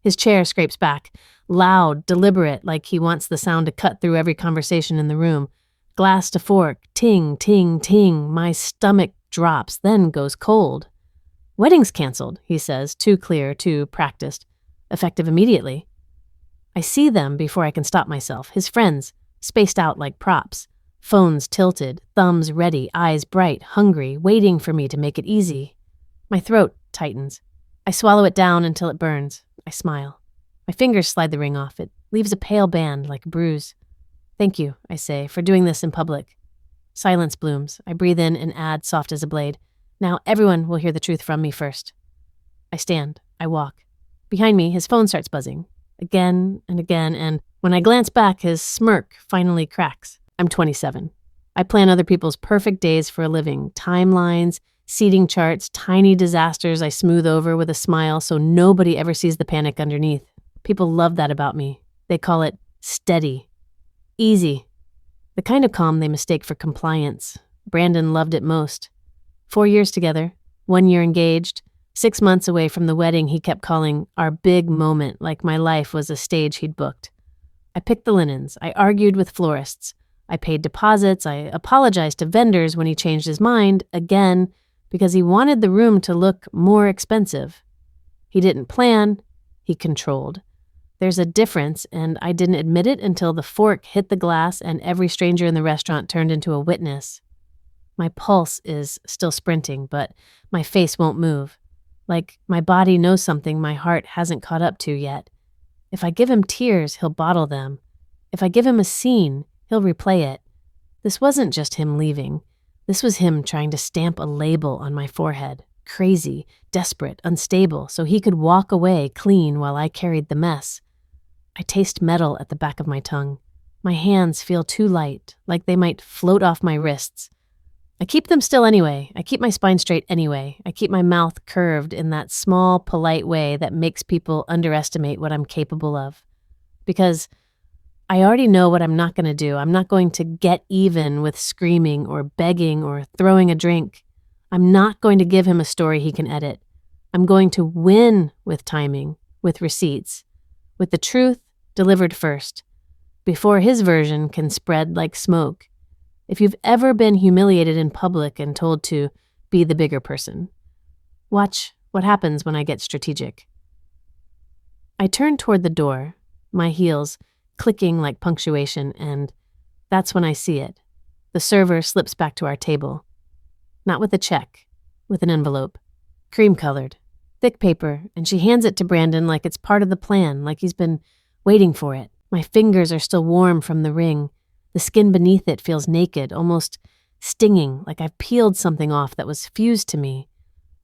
His chair scrapes back, loud, deliberate, like he wants the sound to cut through every conversation in the room. Glass to fork, ting, ting, ting. My stomach drops, then goes cold. Wedding's canceled, he says, too clear, too practiced. Effective immediately. I see them before I can stop myself. His friends, spaced out like props. Phones tilted, thumbs ready, eyes bright, hungry, waiting for me to make it easy. My throat tightens. I swallow it down until it burns. I smile. My fingers slide the ring off. It leaves a pale band like a bruise. Thank you, I say, for doing this in public. Silence blooms. I breathe in and add, soft as a blade. Now everyone will hear the truth from me first. I stand. I walk. Behind me, his phone starts buzzing. Again and again, and when I glance back, his smirk finally cracks. I'm 27. I plan other people's perfect days for a living. Timelines, seating charts, tiny disasters I smooth over with a smile so nobody ever sees the panic underneath. People love that about me. They call it steady. Easy. The kind of calm they mistake for compliance. Brandon loved it most. 4 years together, 1 year engaged, 6 months away from the wedding he kept calling our big moment, like my life was a stage he'd booked. I picked the linens. I argued with florists. I paid deposits. I apologized to vendors when he changed his mind, again, because he wanted the room to look more expensive. He didn't plan, he controlled. There's a difference, and I didn't admit it until the fork hit the glass and every stranger in the restaurant turned into a witness. My pulse is still sprinting, but my face won't move. Like my body knows something my heart hasn't caught up to yet. If I give him tears, he'll bottle them. If I give him a scene, he'll replay it. This wasn't just him leaving. This was him trying to stamp a label on my forehead. Crazy, desperate, unstable, so he could walk away clean while I carried the mess. I taste metal at the back of my tongue. My hands feel too light, like they might float off my wrists. I keep them still anyway. I keep my spine straight anyway. I keep my mouth curved in that small, polite way that makes people underestimate what I'm capable of. Because I already know what I'm not going to do. I'm not going to get even with screaming or begging or throwing a drink. I'm not going to give him a story he can edit. I'm going to win with timing, with receipts, with the truth delivered first, before his version can spread like smoke. If you've ever been humiliated in public and told to be the bigger person, watch what happens when I get strategic. I turn toward the door, my heels clicking like punctuation, and that's when I see it. The server slips back to our table. Not with a check, with an envelope. Cream-colored, thick paper, and she hands it to Brandon like it's part of the plan, like he's been waiting for it. My fingers are still warm from the ring. The skin beneath it feels naked, almost stinging, like I've peeled something off that was fused to me.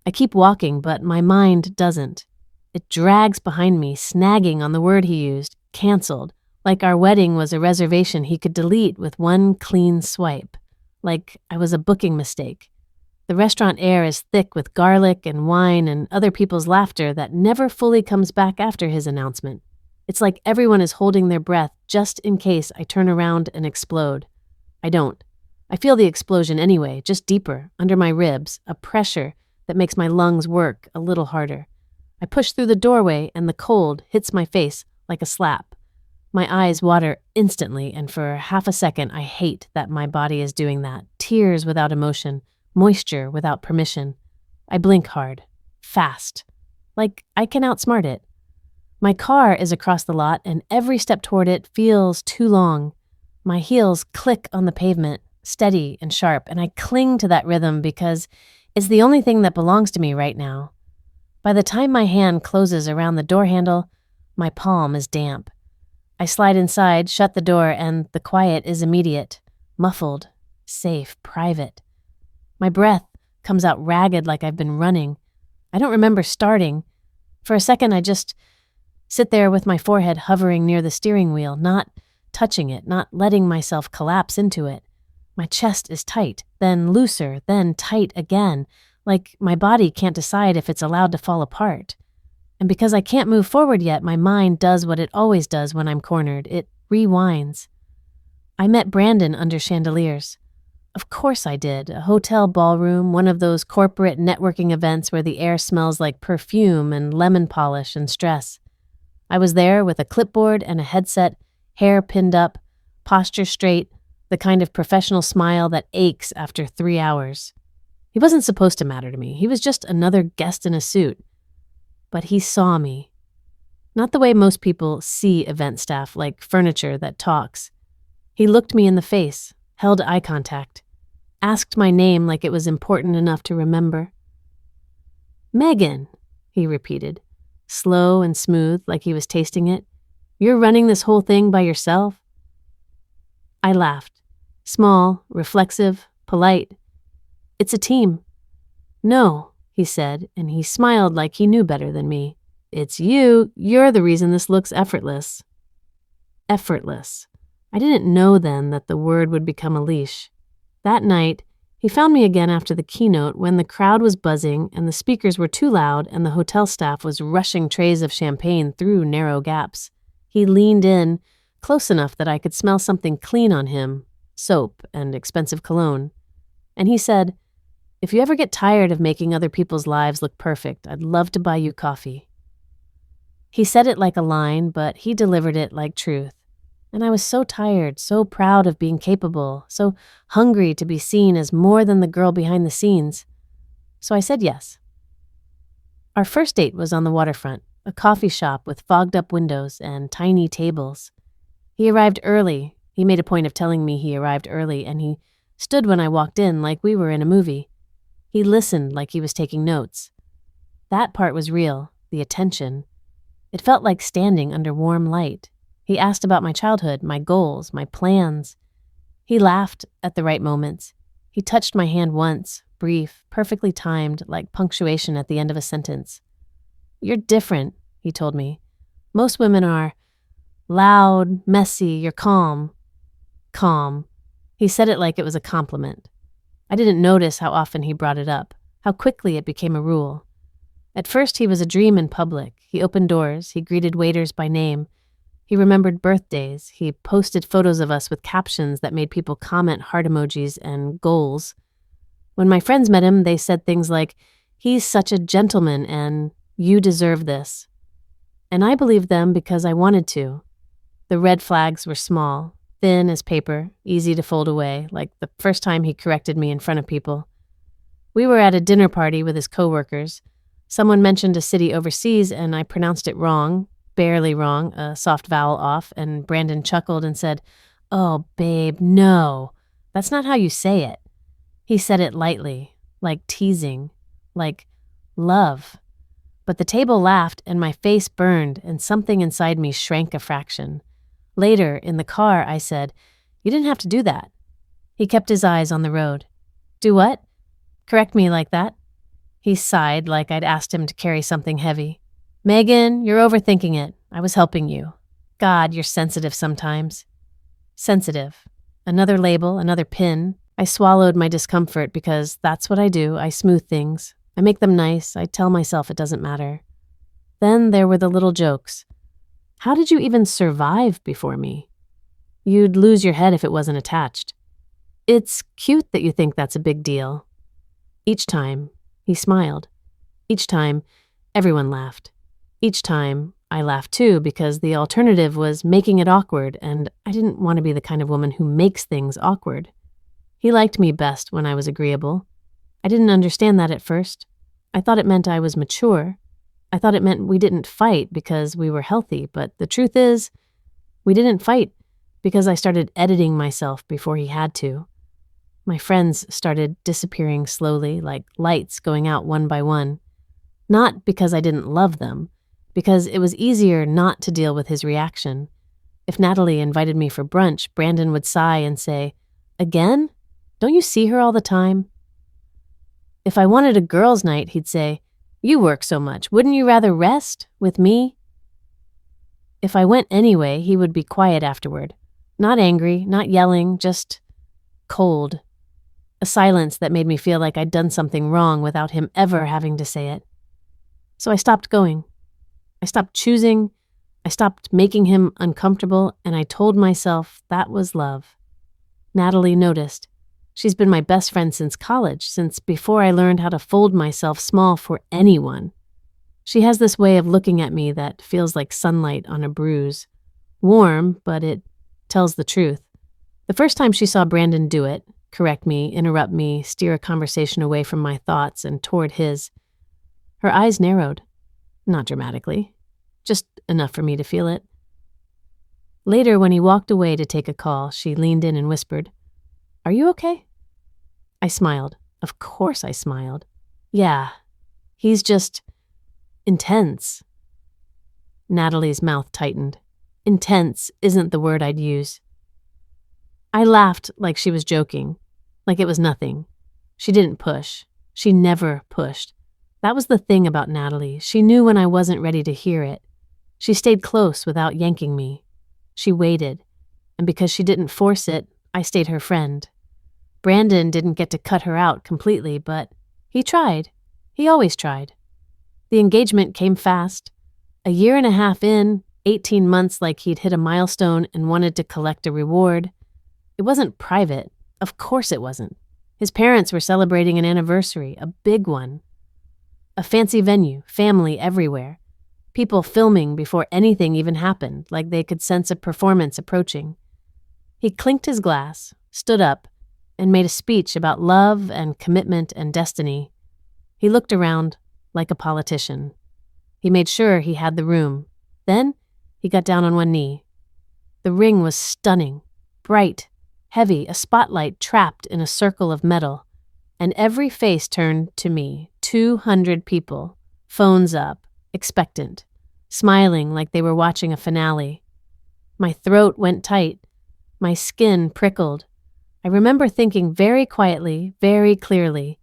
I keep walking, but my mind doesn't. It drags behind me, snagging on the word he used, canceled, like our wedding was a reservation he could delete with one clean swipe, like I was a booking mistake. The restaurant air is thick with garlic and wine and other people's laughter that never fully comes back after his announcement. It's like everyone is holding their breath just in case I turn around and explode. I don't. I feel the explosion anyway, just deeper, under my ribs, a pressure that makes my lungs work a little harder. I push through the doorway and the cold hits my face like a slap. My eyes water instantly, and for half a second I hate that my body is doing that. Tears without emotion, moisture without permission. I blink hard, fast, like I can outsmart it. My car is across the lot, and every step toward it feels too long. My heels click on the pavement, steady and sharp, and I cling to that rhythm because it's the only thing that belongs to me right now. By the time my hand closes around the door handle, my palm is damp. I slide inside, shut the door, and the quiet is immediate, muffled, safe, private. My breath comes out ragged like I've been running. I don't remember starting. For a second, I just sit there with my forehead hovering near the steering wheel, not touching it, not letting myself collapse into it. My chest is tight, then looser, then tight again, like my body can't decide if it's allowed to fall apart. And because I can't move forward yet, my mind does what it always does when I'm cornered. It rewinds. I met Brandon under chandeliers. Of course I did. A hotel ballroom, one of those corporate networking events where the air smells like perfume and lemon polish and stress. I was there with a clipboard and a headset, hair pinned up, posture straight, the kind of professional smile that aches after 3 hours. He wasn't supposed to matter to me. He was just another guest in a suit. But he saw me. Not the way most people see event staff, like furniture that talks. He looked me in the face, held eye contact, asked my name like it was important enough to remember. "Megan," he repeated, slow and smooth like he was tasting it. "You're running this whole thing by yourself?" I laughed. Small, reflexive, polite. "It's a team." "No," he said, and he smiled like he knew better than me. "It's you. You're the reason this looks effortless." Effortless. I didn't know then that the word would become a leash. That night, he found me again after the keynote when the crowd was buzzing and the speakers were too loud and the hotel staff was rushing trays of champagne through narrow gaps. He leaned in, close enough that I could smell something clean on him, soap and expensive cologne. And he said, "If you ever get tired of making other people's lives look perfect, I'd love to buy you coffee." He said it like a line, but he delivered it like truth. And I was so tired, so proud of being capable, so hungry to be seen as more than the girl behind the scenes. So I said yes. Our first date was on the waterfront, a coffee shop with fogged-up windows and tiny tables. He arrived early. He made a point of telling me he arrived early, and he stood when I walked in like we were in a movie. He listened like he was taking notes. That part was real, the attention. It felt like standing under warm light. He asked about my childhood, my goals, my plans. He laughed at the right moments. He touched my hand once, brief, perfectly timed, like punctuation at the end of a sentence. "You're different," he told me. "Most women are loud, messy, you're calm." Calm. He said it like it was a compliment. I didn't notice how often he brought it up, how quickly it became a rule. At first he was a dream in public. He opened doors, he greeted waiters by name. He remembered birthdays. He posted photos of us with captions that made people comment heart emojis and goals. When my friends met him, they said things like, "He's such a gentleman," and "You deserve this." And I believed them because I wanted to. The red flags were small, thin as paper, easy to fold away, like the first time he corrected me in front of people. We were at a dinner party with his coworkers. Someone mentioned a city overseas, and I pronounced it wrong. Barely wrong, a soft vowel off, and Brandon chuckled and said, "Oh, babe, no, that's not how you say it." He said it lightly, like teasing, like love. But the table laughed and my face burned and something inside me shrank a fraction. Later, in the car, I said, "You didn't have to do that." He kept his eyes on the road. "Do what?" "Correct me like that." He sighed like I'd asked him to carry something heavy. "Megan, you're overthinking it. I was helping you. God, you're sensitive sometimes." Sensitive. Another label, another pin. I swallowed my discomfort because that's what I do. I smooth things. I make them nice. I tell myself it doesn't matter. Then there were the little jokes. "How did you even survive before me?" "You'd lose your head if it wasn't attached." "It's cute that you think that's a big deal." Each time, he smiled. Each time, everyone laughed. Each time, I laughed too because the alternative was making it awkward, and I didn't want to be the kind of woman who makes things awkward. He liked me best when I was agreeable. I didn't understand that at first. I thought it meant I was mature. I thought it meant we didn't fight because we were healthy, but the truth is, we didn't fight because I started editing myself before he had to. My friends started disappearing slowly, like lights going out one by one. Not because I didn't love them, because it was easier not to deal with his reaction. If Natalie invited me for brunch, Brandon would sigh and say, "Again? Don't you see her all the time?" If I wanted a girls' night, he'd say, "You work so much. Wouldn't you rather rest with me?" If I went anyway, he would be quiet afterward. Not angry, not yelling, just cold. A silence that made me feel like I'd done something wrong without him ever having to say it. So I stopped going. I stopped choosing, I stopped making him uncomfortable, and I told myself that was love. Natalie noticed. She's been my best friend since college, since before I learned how to fold myself small for anyone. She has this way of looking at me that feels like sunlight on a bruise. Warm, but it tells the truth. The first time she saw Brandon do it, correct me, interrupt me, steer a conversation away from my thoughts and toward his, her eyes narrowed. Not dramatically, just enough for me to feel it. Later, when he walked away to take a call, she leaned in and whispered, "Are you okay?" I smiled. Of course I smiled. Yeah, he's just intense. Natalie's mouth tightened. Intense isn't the word I'd use. I laughed like she was joking, like it was nothing. She didn't push. She never pushed. That was the thing about Natalie. She knew when I wasn't ready to hear it. She stayed close without yanking me. She waited, and because she didn't force it, I stayed her friend. Brandon didn't get to cut her out completely, but he tried. He always tried. The engagement came fast. A year and a half in, 18 months like he'd hit a milestone and wanted to collect a reward. It wasn't private. Of course it wasn't. His parents were celebrating an anniversary, a big one. A fancy venue, family everywhere. People filming before anything even happened, like they could sense a performance approaching. He clinked his glass, stood up, and made a speech about love and commitment and destiny. He looked around like a politician. He made sure he had the room. Then he got down on one knee. The ring was stunning, bright, heavy, a spotlight trapped in a circle of metal, and every face turned to me, 200 people, phones up, expectant, smiling like they were watching a finale. My throat went tight. My skin prickled. I remember thinking very quietly, very clearly,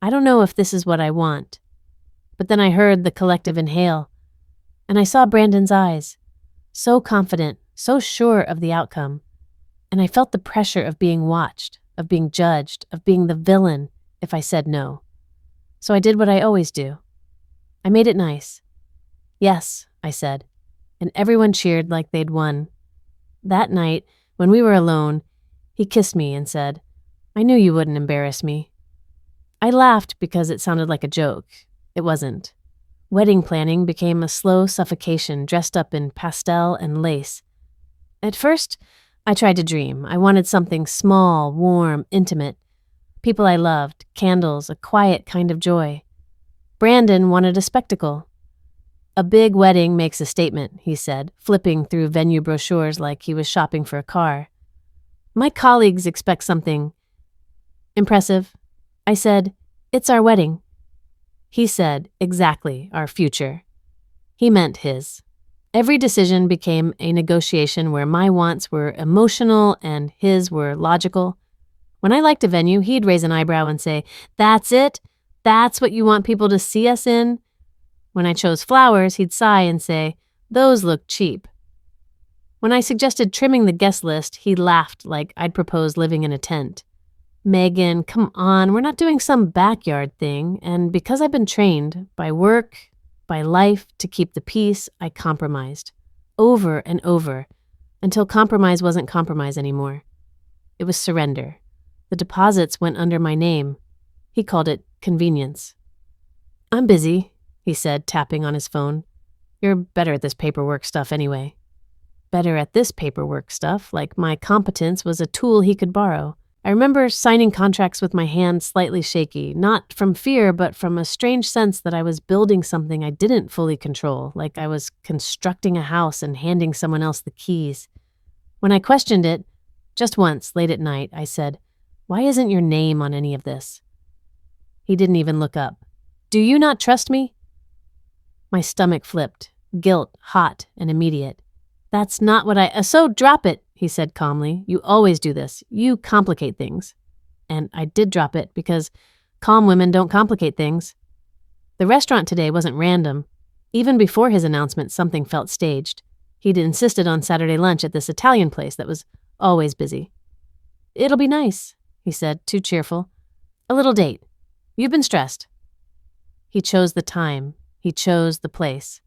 I don't know if this is what I want. But then I heard the collective inhale, and I saw Brandon's eyes, so confident, so sure of the outcome, and I felt the pressure of being watched, of being judged, of being the villain if I said no. So I did what I always do. I made it nice. Yes, I said, and everyone cheered like they'd won. That night, when we were alone, he kissed me and said, "I knew you wouldn't embarrass me." I laughed because it sounded like a joke. It wasn't. Wedding planning became a slow suffocation dressed up in pastel and lace. At first, I tried to dream. I wanted something small, warm, intimate. People I loved, candles, a quiet kind of joy. Brandon wanted a spectacle. A big wedding makes a statement, he said, flipping through venue brochures like he was shopping for a car. My colleagues expect something impressive. I said, "It's our wedding." He said, "Exactly, our future." He meant his. Every decision became a negotiation where my wants were emotional and his were logical. When I liked a venue, he'd raise an eyebrow and say, "That's it? That's what you want people to see us in?" When I chose flowers, he'd sigh and say, "Those look cheap." When I suggested trimming the guest list, he laughed like I'd proposed living in a tent. "Megan, come on, we're not doing some backyard thing." And because I've been trained by work, by life, to keep the peace, I compromised. Over and over, until compromise wasn't compromise anymore. It was surrender. The deposits went under my name. He called it convenience. "I'm busy," he said, tapping on his phone. "You're better at this paperwork stuff anyway." Better at this paperwork stuff, like my competence was a tool he could borrow. I remember signing contracts with my hand slightly shaky, not from fear, but from a strange sense that I was building something I didn't fully control, like I was constructing a house and handing someone else the keys. When I questioned it, just once, late at night, I said, "Why isn't your name on any of this?" He didn't even look up. "Do you not trust me?" My stomach flipped, guilt hot and immediate. "That's not what so drop it," he said calmly. "You always do this. You complicate things." And I did drop it because calm women don't complicate things. The restaurant today wasn't random. Even before his announcement, something felt staged. He'd insisted on Saturday lunch at this Italian place that was always busy. "It'll be nice," he said, too cheerful. "A little date. You've been stressed." He chose the time. He chose the place.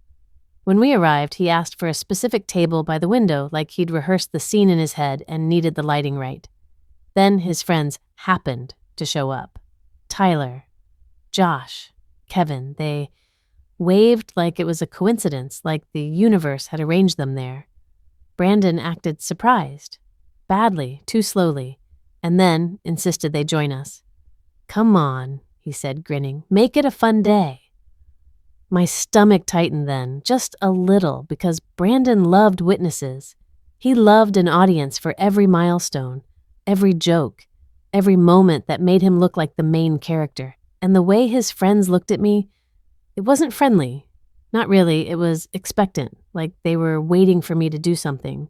When we arrived, he asked for a specific table by the window, like he'd rehearsed the scene in his head and needed the lighting right. Then his friends happened to show up. Tyler, Josh, Kevin, they waved like it was a coincidence, like the universe had arranged them there. Brandon acted surprised, badly, too slowly, and then insisted they join us. "Come on," he said, grinning. "Make it a fun day." My stomach tightened then, just a little, because Brandon loved witnesses. He loved an audience for every milestone, every joke, every moment that made him look like the main character. And the way his friends looked at me, it wasn't friendly. Not really, it was expectant, like they were waiting for me to do something.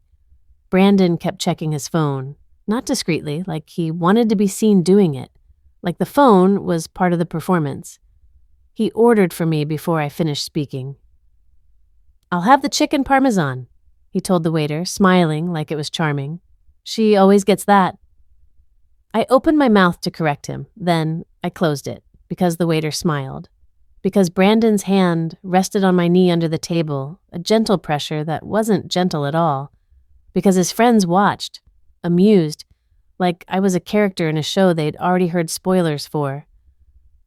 Brandon kept checking his phone, not discreetly, like he wanted to be seen doing it, like the phone was part of the performance. He ordered for me before I finished speaking. "I'll have the chicken parmesan," he told the waiter, smiling like it was charming. "She always gets that." I opened my mouth to correct him, then I closed it, because the waiter smiled. Because Brandon's hand rested on my knee under the table, a gentle pressure that wasn't gentle at all. Because his friends watched, amused, like I was a character in a show they'd already heard spoilers for.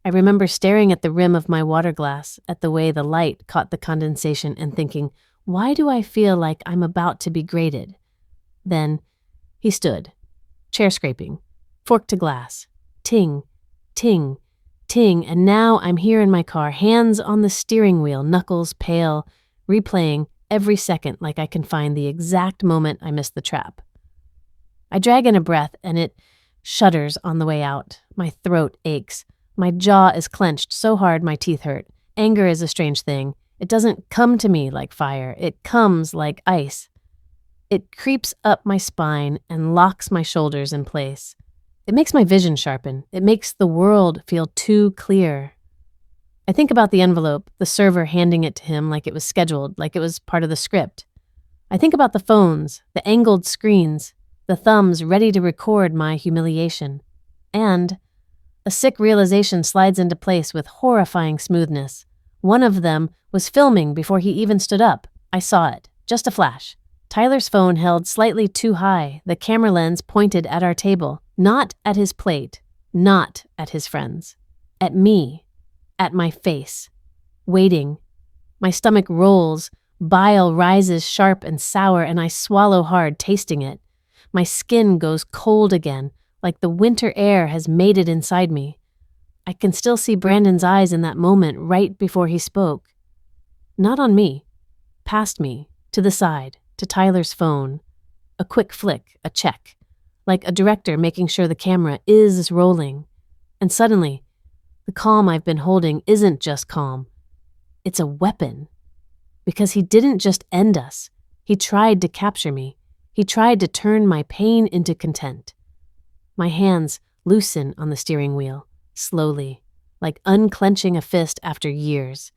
I remember staring at the rim of my water glass, at the way the light caught the condensation, and thinking, why do I feel like I'm about to be grated? Then he stood, chair scraping, fork to glass, ting, ting, ting, and now I'm here in my car, hands on the steering wheel, knuckles pale, replaying every second like I can find the exact moment I missed the trap. I drag in a breath, and it shudders on the way out. My throat aches. My jaw is clenched so hard my teeth hurt. Anger is a strange thing. It doesn't come to me like fire. It comes like ice. It creeps up my spine and locks my shoulders in place. It makes my vision sharpen. It makes the world feel too clear. I think about the envelope, the server handing it to him like it was scheduled, like it was part of the script. I think about the phones, the angled screens, the thumbs ready to record my humiliation. And a sick realization slides into place with horrifying smoothness. One of them was filming before he even stood up. I saw it. Just a flash. Tyler's phone held slightly too high, the camera lens pointed at our table, not at his plate, not at his friends. At me. At my face. Waiting. My stomach rolls, bile rises sharp and sour, and I swallow hard, tasting it. My skin goes cold again, like the winter air has mated inside me. I can still see Brandon's eyes in that moment right before he spoke. Not on me. Past me, to the side, to Tyler's phone. A quick flick, a check. Like a director making sure the camera is rolling. And suddenly, the calm I've been holding isn't just calm. It's a weapon. Because he didn't just end us. He tried to capture me. He tried to turn my pain into content. My hands loosen on the steering wheel, slowly, like unclenching a fist after years.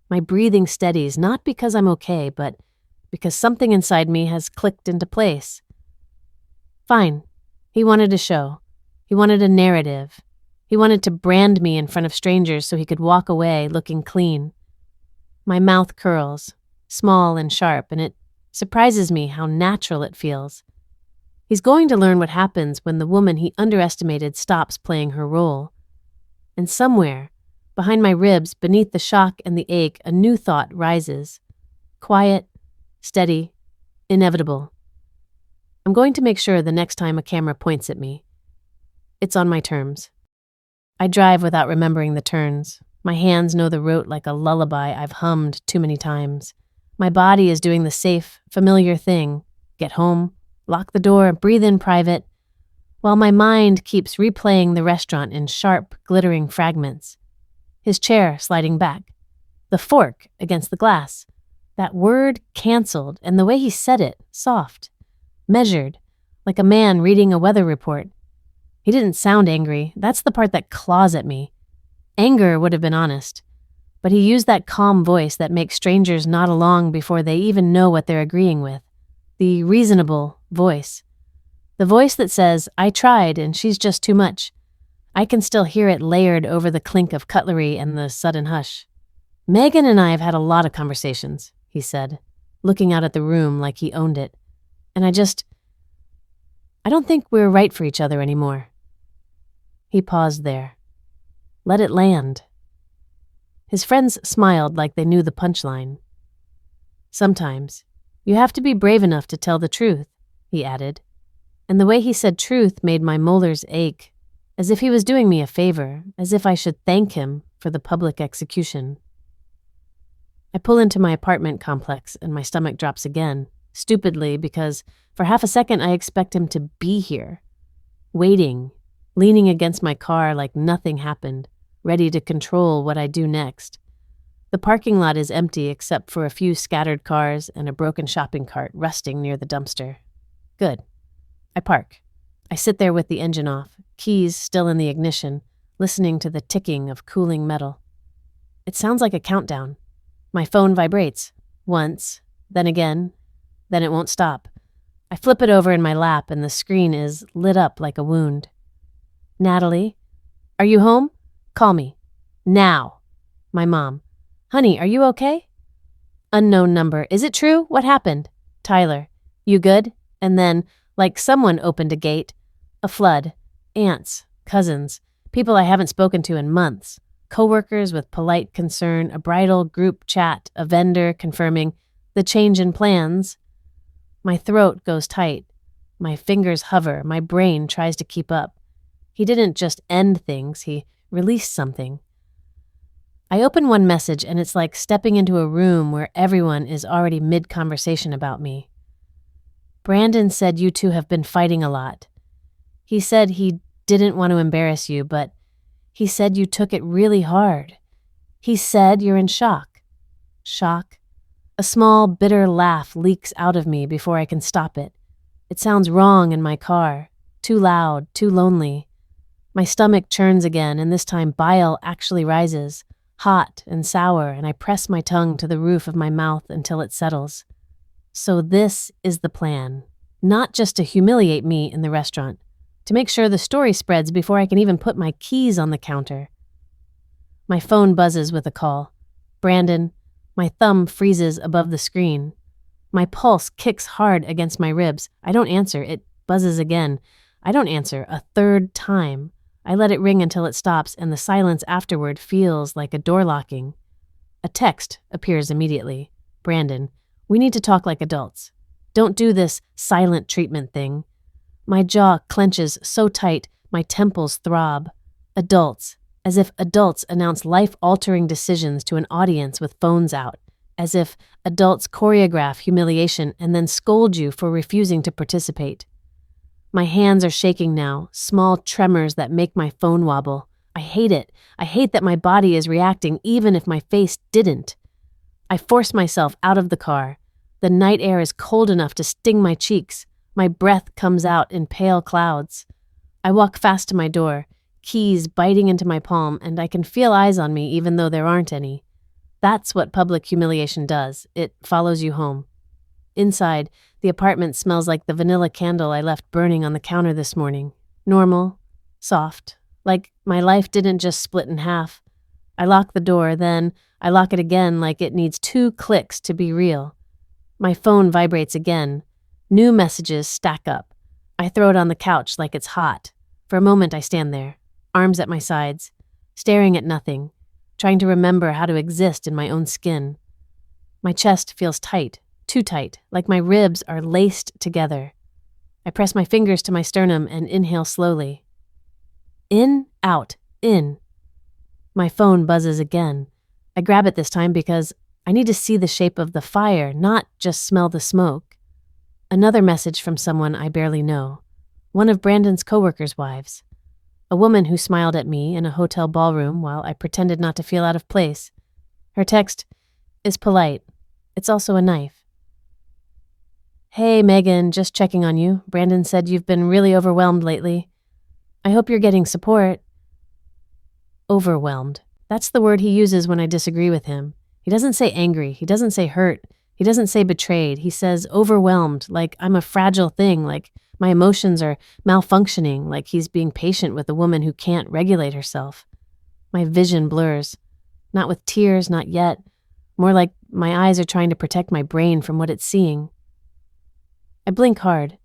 My breathing steadies, not because I'm okay, but because something inside me has clicked into place. Fine. He wanted a show. He wanted a narrative. He wanted to brand me in front of strangers so he could walk away looking clean. My mouth curls, small and sharp, and it surprises me how natural it feels. He's going to learn what happens when the woman he underestimated stops playing her role. And somewhere, behind my ribs, beneath the shock and the ache, a new thought rises. Quiet, steady, inevitable. I'm going to make sure the next time a camera points at me, it's on my terms. I drive without remembering the turns. My hands know the route like a lullaby I've hummed too many times. My body is doing the safe, familiar thing. Get home, lock the door, breathe in private, while my mind keeps replaying the restaurant in sharp, glittering fragments. His chair sliding back. The fork against the glass. That word canceled, and the way he said it, soft. Measured, like a man reading a weather report. He didn't sound angry. That's the part that claws at me. Anger would have been honest. But he used that calm voice that makes strangers nod along before they even know what they're agreeing with. The reasonable voice. The voice that says, I tried and she's just too much. I can still hear it layered over the clink of cutlery and the sudden hush. Megan and I have had a lot of conversations, he said, looking out at the room like he owned it. And I don't think we're right for each other anymore. He paused there. Let it land. His friends smiled like they knew the punchline. Sometimes, you have to be brave enough to tell the truth, he added. And the way he said truth made my molars ache, as if he was doing me a favor, as if I should thank him for the public execution. I pull into my apartment complex and my stomach drops again, stupidly because for half a second I expect him to be here, waiting, leaning against my car like nothing happened, ready to control what I do next. The parking lot is empty except for a few scattered cars and a broken shopping cart rusting near the dumpster. Good. I park. I sit there with the engine off, keys still in the ignition, listening to the ticking of cooling metal. It sounds like a countdown. My phone vibrates. Once, then again, then it won't stop. I flip it over in my lap and the screen is lit up like a wound. Natalie, are you home? Call me. Now. My mom. Honey, are you okay? Unknown number. Is it true? What happened? Tyler. You good? And then, like someone opened a gate, a flood. Aunts, cousins, people I haven't spoken to in months. Coworkers with polite concern, a bridal group chat, a vendor confirming the change in plans. My throat goes tight. My fingers hover. My brain tries to keep up. He didn't just end things. He released something. I open one message and it's like stepping into a room where everyone is already mid-conversation about me. Brandon said you two have been fighting a lot. He said he didn't want to embarrass you, but he said you took it really hard. He said you're in shock. Shock? A small, bitter laugh leaks out of me before I can stop it. It sounds wrong in my car. Too loud, too lonely. My stomach churns again, and this time bile actually rises, hot and sour, and I press my tongue to the roof of my mouth until it settles. So this is the plan. Not just to humiliate me in the restaurant, to make sure the story spreads before I can even put my keys on the counter. My phone buzzes with a call. Brandon. My thumb freezes above the screen. My pulse kicks hard against my ribs. I don't answer. It buzzes again. I don't answer a third time. I let it ring until it stops, and the silence afterward feels like a door locking. A text appears immediately. Brandon, we need to talk like adults. Don't do this silent treatment thing. My jaw clenches so tight, my temples throb. Adults, as if adults announce life-altering decisions to an audience with phones out, as if adults choreograph humiliation and then scold you for refusing to participate. My hands are shaking now, small tremors that make my phone wobble. I hate it. I hate that my body is reacting even if my face didn't. I force myself out of the car. The night air is cold enough to sting my cheeks. My breath comes out in pale clouds. I walk fast to my door, keys biting into my palm, and I can feel eyes on me even though there aren't any. That's what public humiliation does. It follows you home. Inside, the apartment smells like the vanilla candle I left burning on the counter this morning. Normal, soft, like my life didn't just split in half. I lock the door, then I lock it again like it needs 2 clicks to be real. My phone vibrates again. New messages stack up. I throw it on the couch like it's hot. For a moment I stand there, arms at my sides, staring at nothing, trying to remember how to exist in my own skin. My chest feels tight, too tight, like my ribs are laced together. I press my fingers to my sternum and inhale slowly. In, out, in. My phone buzzes again. I grab it this time because I need to see the shape of the fire, not just smell the smoke. Another message from someone I barely know. One of Brandon's coworkers' wives. A woman who smiled at me in a hotel ballroom while I pretended not to feel out of place. Her text is polite. It's also a knife. Hey, Megan, just checking on you. Brandon said you've been really overwhelmed lately. I hope you're getting support. Overwhelmed. That's the word he uses when I disagree with him. He doesn't say angry. He doesn't say hurt. He doesn't say betrayed. He says overwhelmed, like I'm a fragile thing, like my emotions are malfunctioning, like he's being patient with a woman who can't regulate herself. My vision blurs. Not with tears, not yet. More like my eyes are trying to protect my brain from what it's seeing. I blink hard.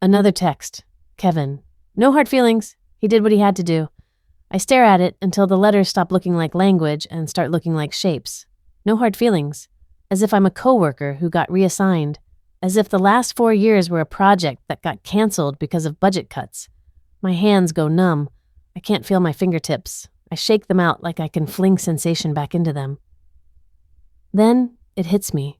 Another text. Kevin. No hard feelings. He did what he had to do. I stare at it until the letters stop looking like language and start looking like shapes. No hard feelings. As if I'm a coworker who got reassigned. As if the last 4 years were a project that got canceled because of budget cuts. My hands go numb. I can't feel my fingertips. I shake them out like I can fling sensation back into them. Then it hits me.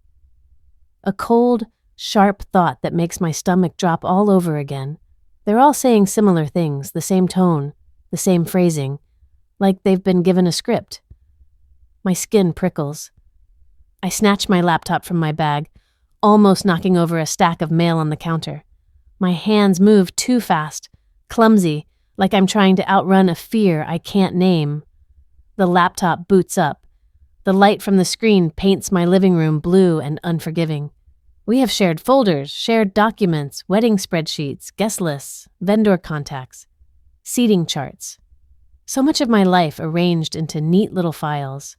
A cold, sharp thought that makes my stomach drop all over again. They're all saying similar things, the same tone, the same phrasing, like they've been given a script. My skin prickles. I snatch my laptop from my bag, almost knocking over a stack of mail on the counter. My hands move too fast, clumsy, like I'm trying to outrun a fear I can't name. The laptop boots up. The light from the screen paints my living room blue and unforgiving. We have shared folders, shared documents, wedding spreadsheets, guest lists, vendor contacts, seating charts. So much of my life arranged into neat little files.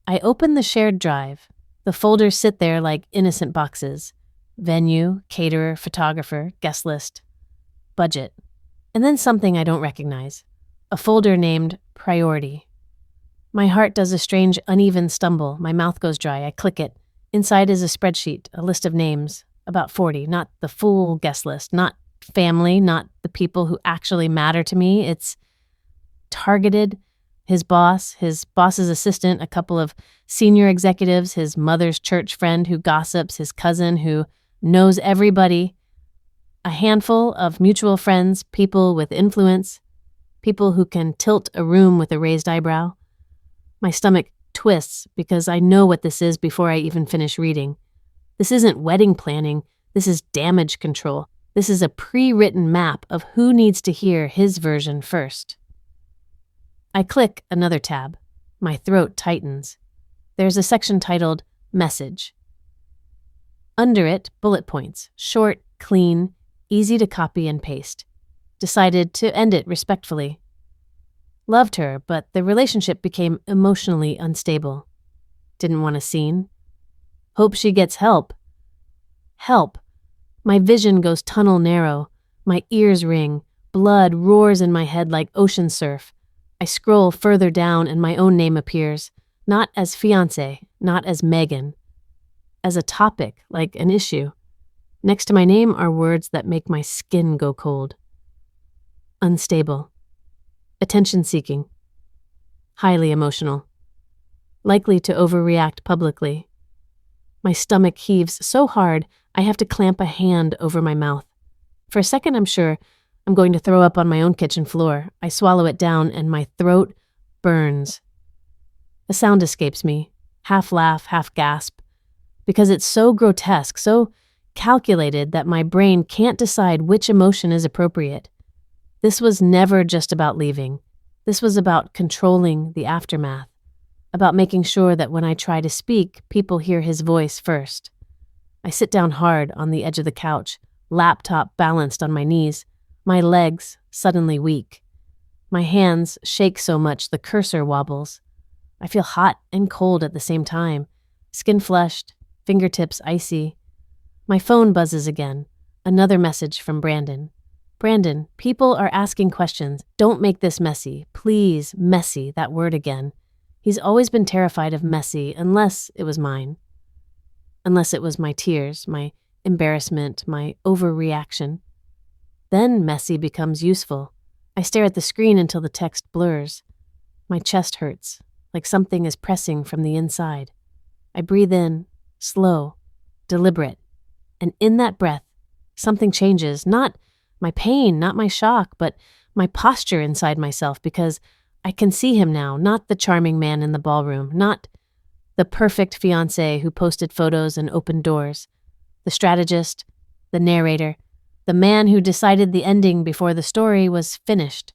I open the shared drive. The folders sit there like innocent boxes. Venue, caterer, photographer, guest list, budget. And then something I don't recognize. A folder named Priority. My heart does a strange, uneven stumble. My mouth goes dry. I click it. Inside is a spreadsheet, a list of names, about 40, not the full guest list, not family, not the people who actually matter to me. It's targeted, his boss's assistant, a couple of senior executives, his mother's church friend who gossips, his cousin who knows everybody, a handful of mutual friends, people with influence, people who can tilt a room with a raised eyebrow. My stomach twists because I know what this is before I even finish reading. This isn't wedding planning. This is damage control. This is a pre-written map of who needs to hear his version first. I click another tab. My throat tightens. There's a section titled Message. Under it, bullet points, short, clean, easy to copy and paste. Decided to end it respectfully. Loved her, but the relationship became emotionally unstable. Didn't want a scene. Hope she gets help. Help. My vision goes tunnel narrow. My ears ring. Blood roars in my head like ocean surf. I scroll further down and my own name appears. Not as fiancé, not as Megan. As a topic, like an issue. Next to my name are words that make my skin go cold. Unstable. Attention-seeking. Highly emotional. Likely to overreact publicly. My stomach heaves so hard I have to clamp a hand over my mouth. For a second I'm sure I'm going to throw up on my own kitchen floor. I swallow it down and my throat burns. A sound escapes me, half laugh, half gasp, because it's so grotesque, so calculated that my brain can't decide which emotion is appropriate. This was never just about leaving. This was about controlling the aftermath, about making sure that when I try to speak, people hear his voice first. I sit down hard on the edge of the couch, laptop balanced on my knees, my legs suddenly weak. My hands shake so much the cursor wobbles. I feel hot and cold at the same time, skin flushed, fingertips icy. My phone buzzes again, another message from Brandon. Brandon, people are asking questions. Don't make this messy. Please, messy, that word again. He's always been terrified of messy, unless it was mine. Unless it was my tears, my embarrassment, my overreaction. Then messy becomes useful. I stare at the screen until the text blurs. My chest hurts, like something is pressing from the inside. I breathe in, slow, deliberate. And in that breath, something changes, not my pain, not my shock, but my posture inside myself, because I can see him now, not the charming man in the ballroom, not the perfect fiancé who posted photos and opened doors, the strategist, the narrator, the man who decided the ending before the story was finished.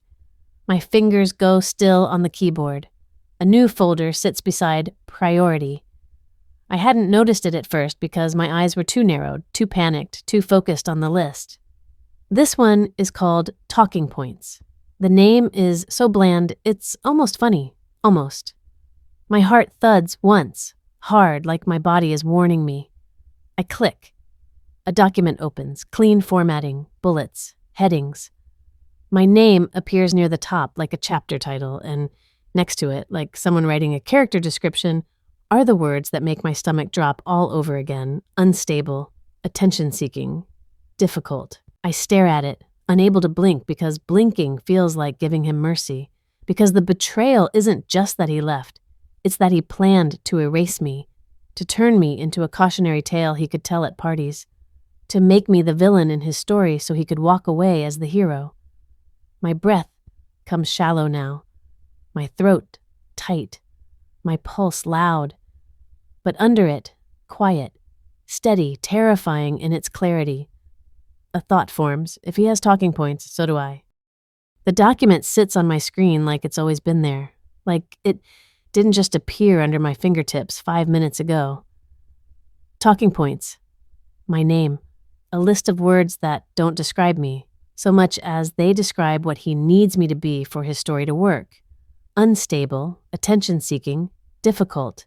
My fingers go still on the keyboard. A new folder sits beside Priority. I hadn't noticed it at first because my eyes were too narrowed, too panicked, too focused on the list. This one is called Talking Points. The name is so bland, it's almost funny. Almost. My heart thuds once, hard, like my body is warning me. I click. A document opens, clean formatting, bullets, headings. My name appears near the top like a chapter title, and next to it, like someone writing a character description, are the words that make my stomach drop all over again: unstable, attention-seeking, difficult. I stare at it, unable to blink because blinking feels like giving him mercy, because the betrayal isn't just that he left, it's that he planned to erase me, to turn me into a cautionary tale he could tell at parties, to make me the villain in his story so he could walk away as the hero. My breath comes shallow now, my throat tight, my pulse loud, but under it, quiet, steady, terrifying in its clarity. A thought forms. If he has talking points, so do I. The document sits on my screen like it's always been there, like it didn't just appear under my fingertips 5 minutes ago. Talking points. My name. A list of words that don't describe me, so much as they describe what he needs me to be for his story to work. Unstable, attention-seeking, difficult.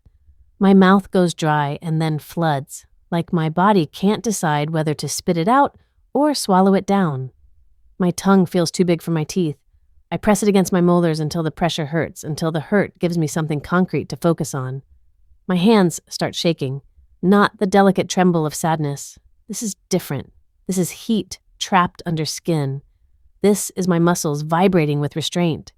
My mouth goes dry and then floods, like my body can't decide whether to spit it out or swallow it down. My tongue feels too big for my teeth. I press it against my molars until the pressure hurts, until the hurt gives me something concrete to focus on. My hands start shaking, not the delicate tremble of sadness. This is different. This is heat trapped under skin. This is my muscles vibrating with restraint.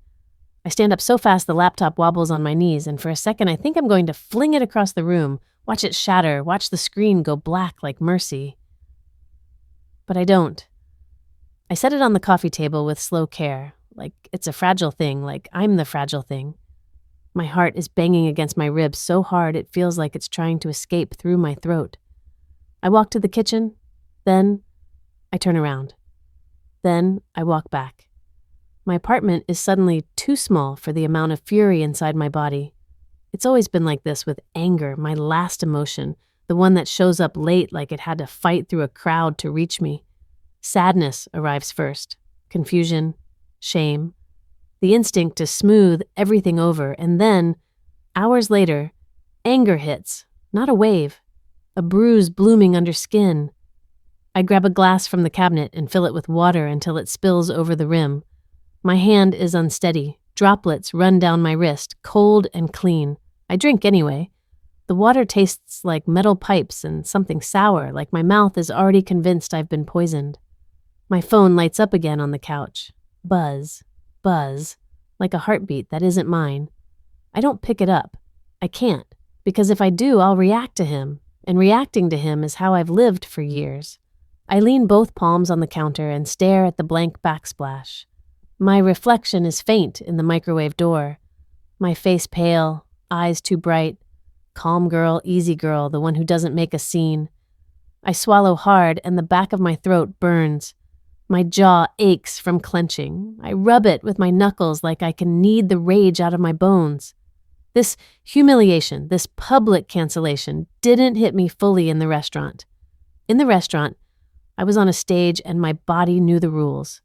I stand up so fast the laptop wobbles on my knees, and for a second I think I'm going to fling it across the room, watch it shatter, watch the screen go black like mercy. But I don't. I set it on the coffee table with slow care, like it's a fragile thing, like I'm the fragile thing. My heart is banging against my ribs so hard it feels like it's trying to escape through my throat. I walk to the kitchen, then I turn around. Then I walk back. My apartment is suddenly too small for the amount of fury inside my body. It's always been like this with anger, my last emotion, the one that shows up late like it had to fight through a crowd to reach me. Sadness arrives first, confusion, shame, the instinct to smooth everything over, and then, hours later, anger hits, not a wave, a bruise blooming under skin. I grab a glass from the cabinet and fill it with water until it spills over the rim. My hand is unsteady. Droplets run down my wrist, cold and clean. I drink anyway. The water tastes like metal pipes and something sour, like my mouth is already convinced I've been poisoned. My phone lights up again on the couch. Buzz, buzz, like a heartbeat that isn't mine. I don't pick it up. I can't, because if I do, I'll react to him, and reacting to him is how I've lived for years. I lean both palms on the counter and stare at the blank backsplash. My reflection is faint in the microwave door. My face pale, eyes too bright. Calm girl, easy girl, the one who doesn't make a scene. I swallow hard and the back of my throat burns. My jaw aches from clenching. I rub it with my knuckles like I can knead the rage out of my bones. This humiliation, this public cancellation, didn't hit me fully in the restaurant. In the restaurant, I was on a stage and my body knew the rules.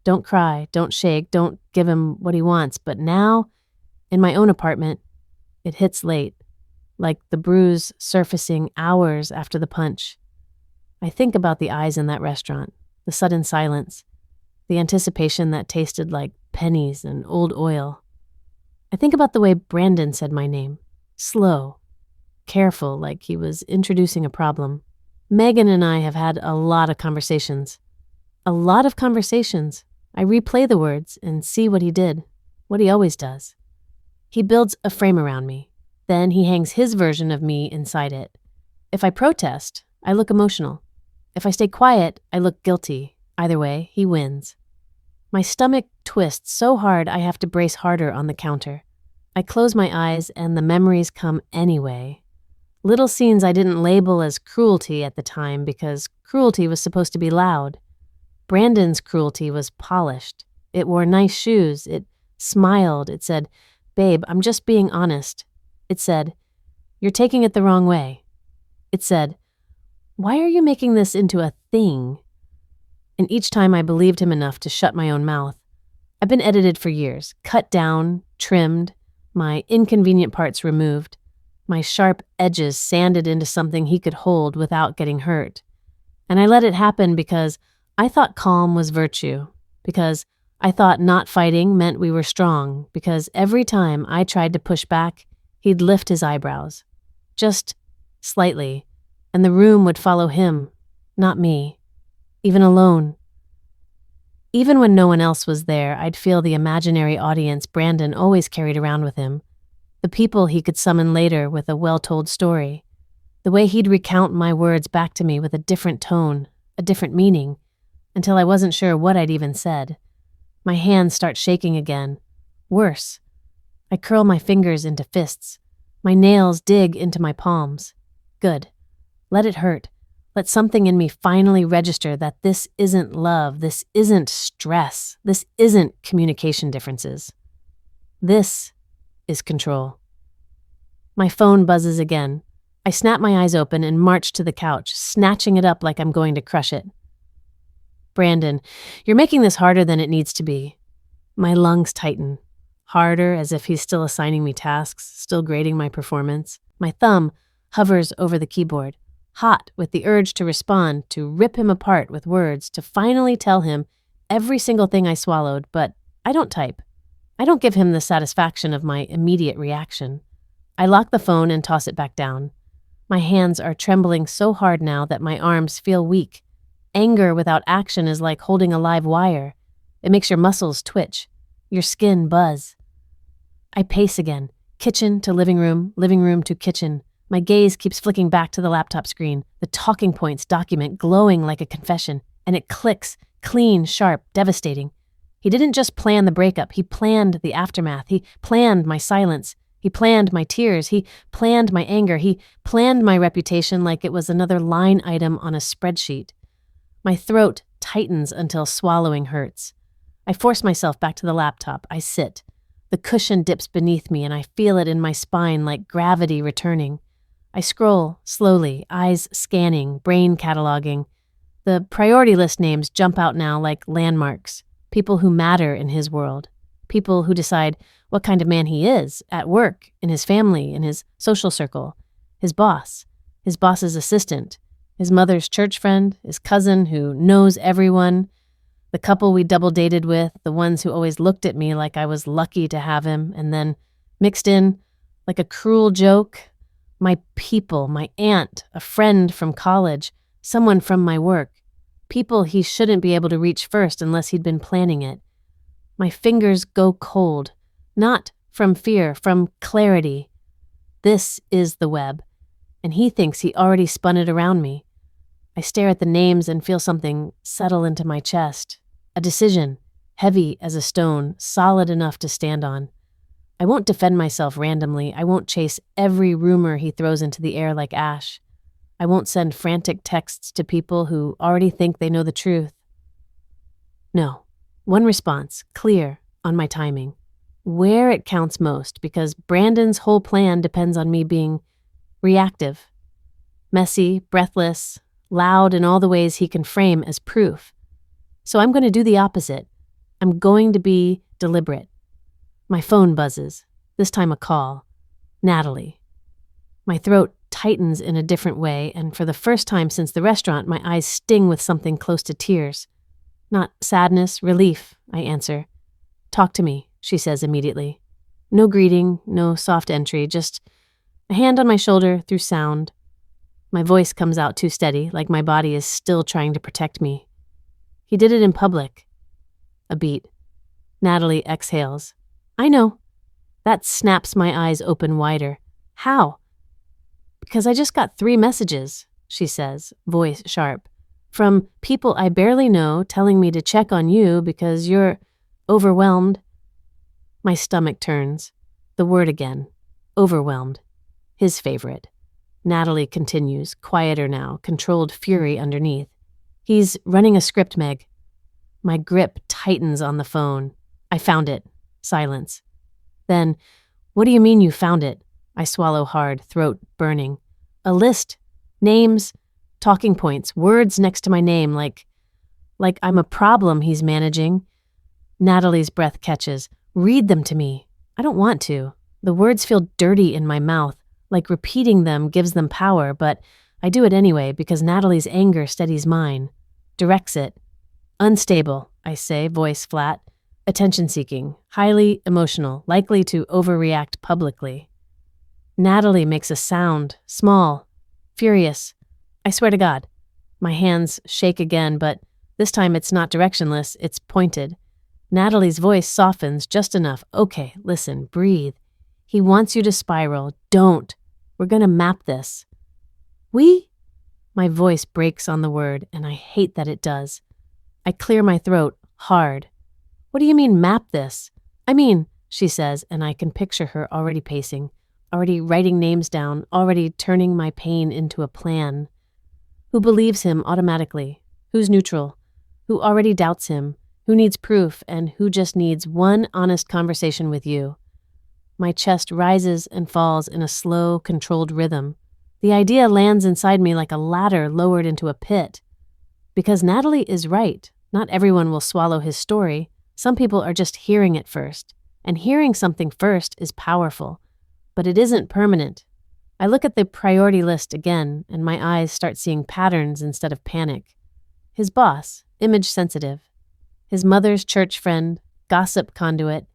Don't cry, don't shake, don't give him what he wants. But now, in my own apartment, it hits late, like the bruise surfacing hours after the punch. I think about the eyes in that restaurant, the sudden silence, the anticipation that tasted like pennies and old oil. I think about the way Brandon said my name, slow, careful, like he was introducing a problem. Megan and I have had a lot of conversations. A lot of conversations. I replay the words and see what he did, what he always does. He builds a frame around me. Then he hangs his version of me inside it. If I protest, I look emotional. If I stay quiet, I look guilty. Either way, he wins. My stomach twists so hard I have to brace harder on the counter. I close my eyes and the memories come anyway. Little scenes I didn't label as cruelty at the time because cruelty was supposed to be loud. Brandon's cruelty was polished. It wore nice shoes. It smiled. It said, "Babe, I'm just being honest." It said, "You're taking it the wrong way." It said, "Why are you making this into a thing?" And each time I believed him enough to shut my own mouth. I've been edited for years, cut down, trimmed, my inconvenient parts removed, my sharp edges sanded into something he could hold without getting hurt. And I let it happen because I thought calm was virtue, because I thought not fighting meant we were strong because every time I tried to push back, he'd lift his eyebrows. Just slightly, and the room would follow him, not me, even alone. Even when no one else was there, I'd feel the imaginary audience Brandon always carried around with him, the people he could summon later with a well-told story, the way he'd recount my words back to me with a different tone, a different meaning, until I wasn't sure what I'd even said. My hands start shaking again. Worse. I curl my fingers into fists. My nails dig into my palms. Good. Let it hurt. Let something in me finally register that this isn't love, this isn't stress, this isn't communication differences. This is control. My phone buzzes again. I snap my eyes open and march to the couch, snatching it up like I'm going to crush it. Brandon, you're making this harder than it needs to be. My lungs tighten. Harder, as if he's still assigning me tasks, still grading my performance. My thumb hovers over the keyboard, hot with the urge to respond, to rip him apart with words, to finally tell him every single thing I swallowed, but I don't type. I don't give him the satisfaction of my immediate reaction. I lock the phone and toss it back down. My hands are trembling so hard now that my arms feel weak. Anger without action is like holding a live wire. It makes your muscles twitch, your skin buzz. I pace again, kitchen to living room to kitchen. My gaze keeps flicking back to the laptop screen, the talking points document glowing like a confession, and it clicks, clean, sharp, devastating. He didn't just plan the breakup, he planned the aftermath. He planned my silence. He planned my tears. He planned my anger. He planned my reputation like it was another line item on a spreadsheet. My throat tightens until swallowing hurts. I force myself back to the laptop. I sit. The cushion dips beneath me and I feel it in my spine like gravity returning. I scroll, slowly, eyes scanning, brain cataloging. The priority list names jump out now like landmarks, people who matter in his world, people who decide what kind of man he is, at work, in his family, in his social circle, his boss's assistant, his mother's church friend, his cousin who knows everyone, the couple we double dated with, the ones who always looked at me like I was lucky to have him, and then mixed in, like a cruel joke, my people, my aunt, a friend from college, someone from my work, people he shouldn't be able to reach first unless he'd been planning it. My fingers go cold, not from fear, from clarity. This is the web, and he thinks he already spun it around me. I stare at the names and feel something settle into my chest. A decision, heavy as a stone, solid enough to stand on. I won't defend myself randomly. I won't chase every rumor he throws into the air like ash. I won't send frantic texts to people who already think they know the truth. No. One response, clear, on my timing. Where it counts most, because Brandon's whole plan depends on me being reactive. Messy, breathless, loud in all the ways he can frame as proof. So I'm going to do the opposite. I'm going to be deliberate. My phone buzzes, this time a call. Natalie. My throat tightens in a different way, and for the first time since the restaurant, my eyes sting with something close to tears. Not sadness, relief, I answer. Talk to me, she says immediately. No greeting, no soft entry, just a hand on my shoulder through sound. My voice comes out too steady, like my body is still trying to protect me. He did it in public. A beat. Natalie exhales. I know. That snaps my eyes open wider. How? Because I just got 3 messages, she says, voice sharp, from people I barely know telling me to check on you because you're overwhelmed. My stomach turns. The word again. Overwhelmed. His favorite. Natalie continues, quieter now, controlled fury underneath. He's running a script, Meg. My grip tightens on the phone. I found it. Silence. Then, what do you mean you found it? I swallow hard, throat burning. A list. Names, talking points, words next to my name, like I'm a problem he's managing. Natalie's breath catches. Read them to me. I don't want to. The words feel dirty in my mouth, like repeating them gives them power, but I do it anyway because Natalie's anger steadies mine, directs it. Unstable, I say, voice flat. Attention-seeking, highly emotional, likely to overreact publicly. Natalie makes a sound, small, furious. I swear to God. My hands shake again, but this time it's not directionless, it's pointed. Natalie's voice softens just enough. Okay, listen, breathe. He wants you to spiral. Don't. We're gonna map this. We? My voice breaks on the word, and I hate that it does. I clear my throat, hard. What do you mean, map this? I mean, she says, and I can picture her already pacing, already writing names down, already turning my pain into a plan. Who believes him automatically? Who's neutral? Who already doubts him? Who needs proof? And who just needs one honest conversation with you? My chest rises and falls in a slow, controlled rhythm. The idea lands inside me like a ladder lowered into a pit. Because Natalie is right. Not everyone will swallow his story. Some people are just hearing it first. And hearing something first is powerful. But it isn't permanent. I look at the priority list again, and my eyes start seeing patterns instead of panic. His boss, image sensitive. His mother's church friend, gossip conduit.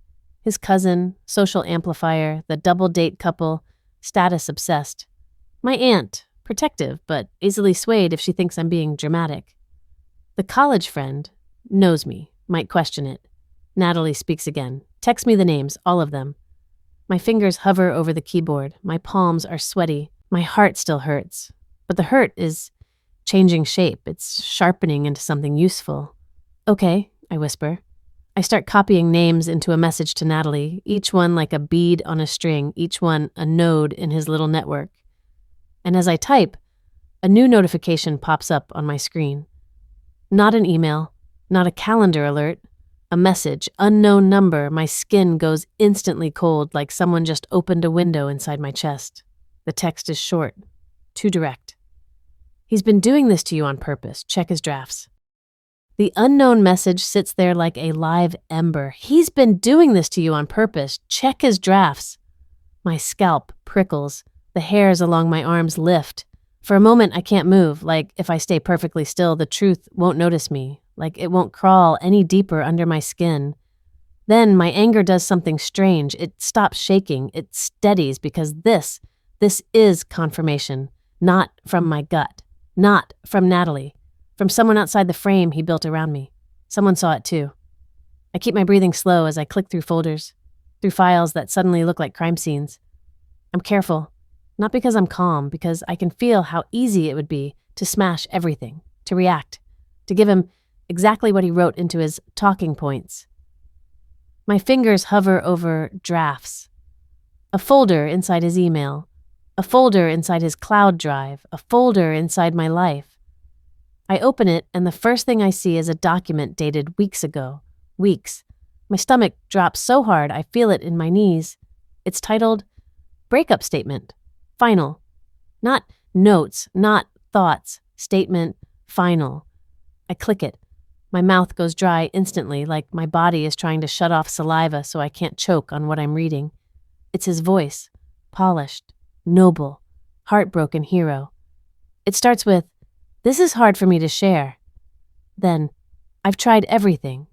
His cousin, social amplifier, the double date couple, status obsessed. My aunt, protective, but easily swayed if she thinks I'm being dramatic. The college friend, knows me, might question it. Natalie speaks again. Text me the names, all of them. My fingers hover over the keyboard. My palms are sweaty. My heart still hurts. But the hurt is changing shape. It's sharpening into something useful. Okay, I whisper. I start copying names into a message to Natalie, each one like a bead on a string, each one a node in his little network. And as I type, a new notification pops up on my screen. Not an email, not a calendar alert, a message, unknown number. My skin goes instantly cold like someone just opened a window inside my chest. The text is short, too direct. He's been doing this to you on purpose. Check his drafts. The unknown message sits there like a live ember. He's been doing this to you on purpose. Check his drafts. My scalp prickles. The hairs along my arms lift. For a moment, I can't move, like if I stay perfectly still, the truth won't notice me, like it won't crawl any deeper under my skin. Then my anger does something strange. It stops shaking. It steadies because this is confirmation, not from my gut, not from Natalie, from someone outside the frame he built around me. Someone saw it too. I keep my breathing slow as I click through folders, through files that suddenly look like crime scenes. I'm careful. Not because I'm calm, because I can feel how easy it would be to smash everything, to react, to give him exactly what he wrote into his talking points. My fingers hover over drafts. A folder inside his email, a folder inside his cloud drive, a folder inside my life. I open it, and the first thing I see is a document dated weeks ago. Weeks. My stomach drops so hard I feel it in my knees. It's titled, Breakup Statement. Final. Not notes, not thoughts. Statement, final. I click it. My mouth goes dry instantly, like my body is trying to shut off saliva so I can't choke on what I'm reading. It's his voice. Polished. Noble. Heartbroken hero. It starts with, "This is hard for me to share." Then, "I've tried everything."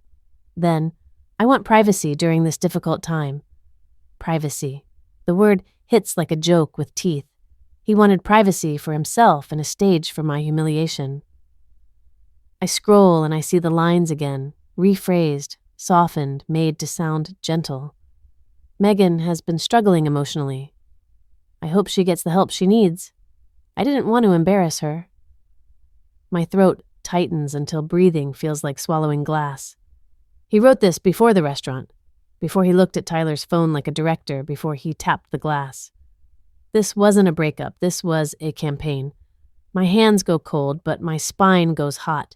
Then, "I want privacy during this difficult time." Privacy. The word hits like a joke with teeth. He wanted privacy for himself and a stage for my humiliation. I scroll and I see the lines again, rephrased, softened, made to sound gentle. Megan has been struggling emotionally. I hope she gets the help she needs. I didn't want to embarrass her. My throat tightens until breathing feels like swallowing glass. He wrote this before the restaurant, before he looked at Tyler's phone like a director, before he tapped the glass. This wasn't a breakup, this was a campaign. My hands go cold, but my spine goes hot.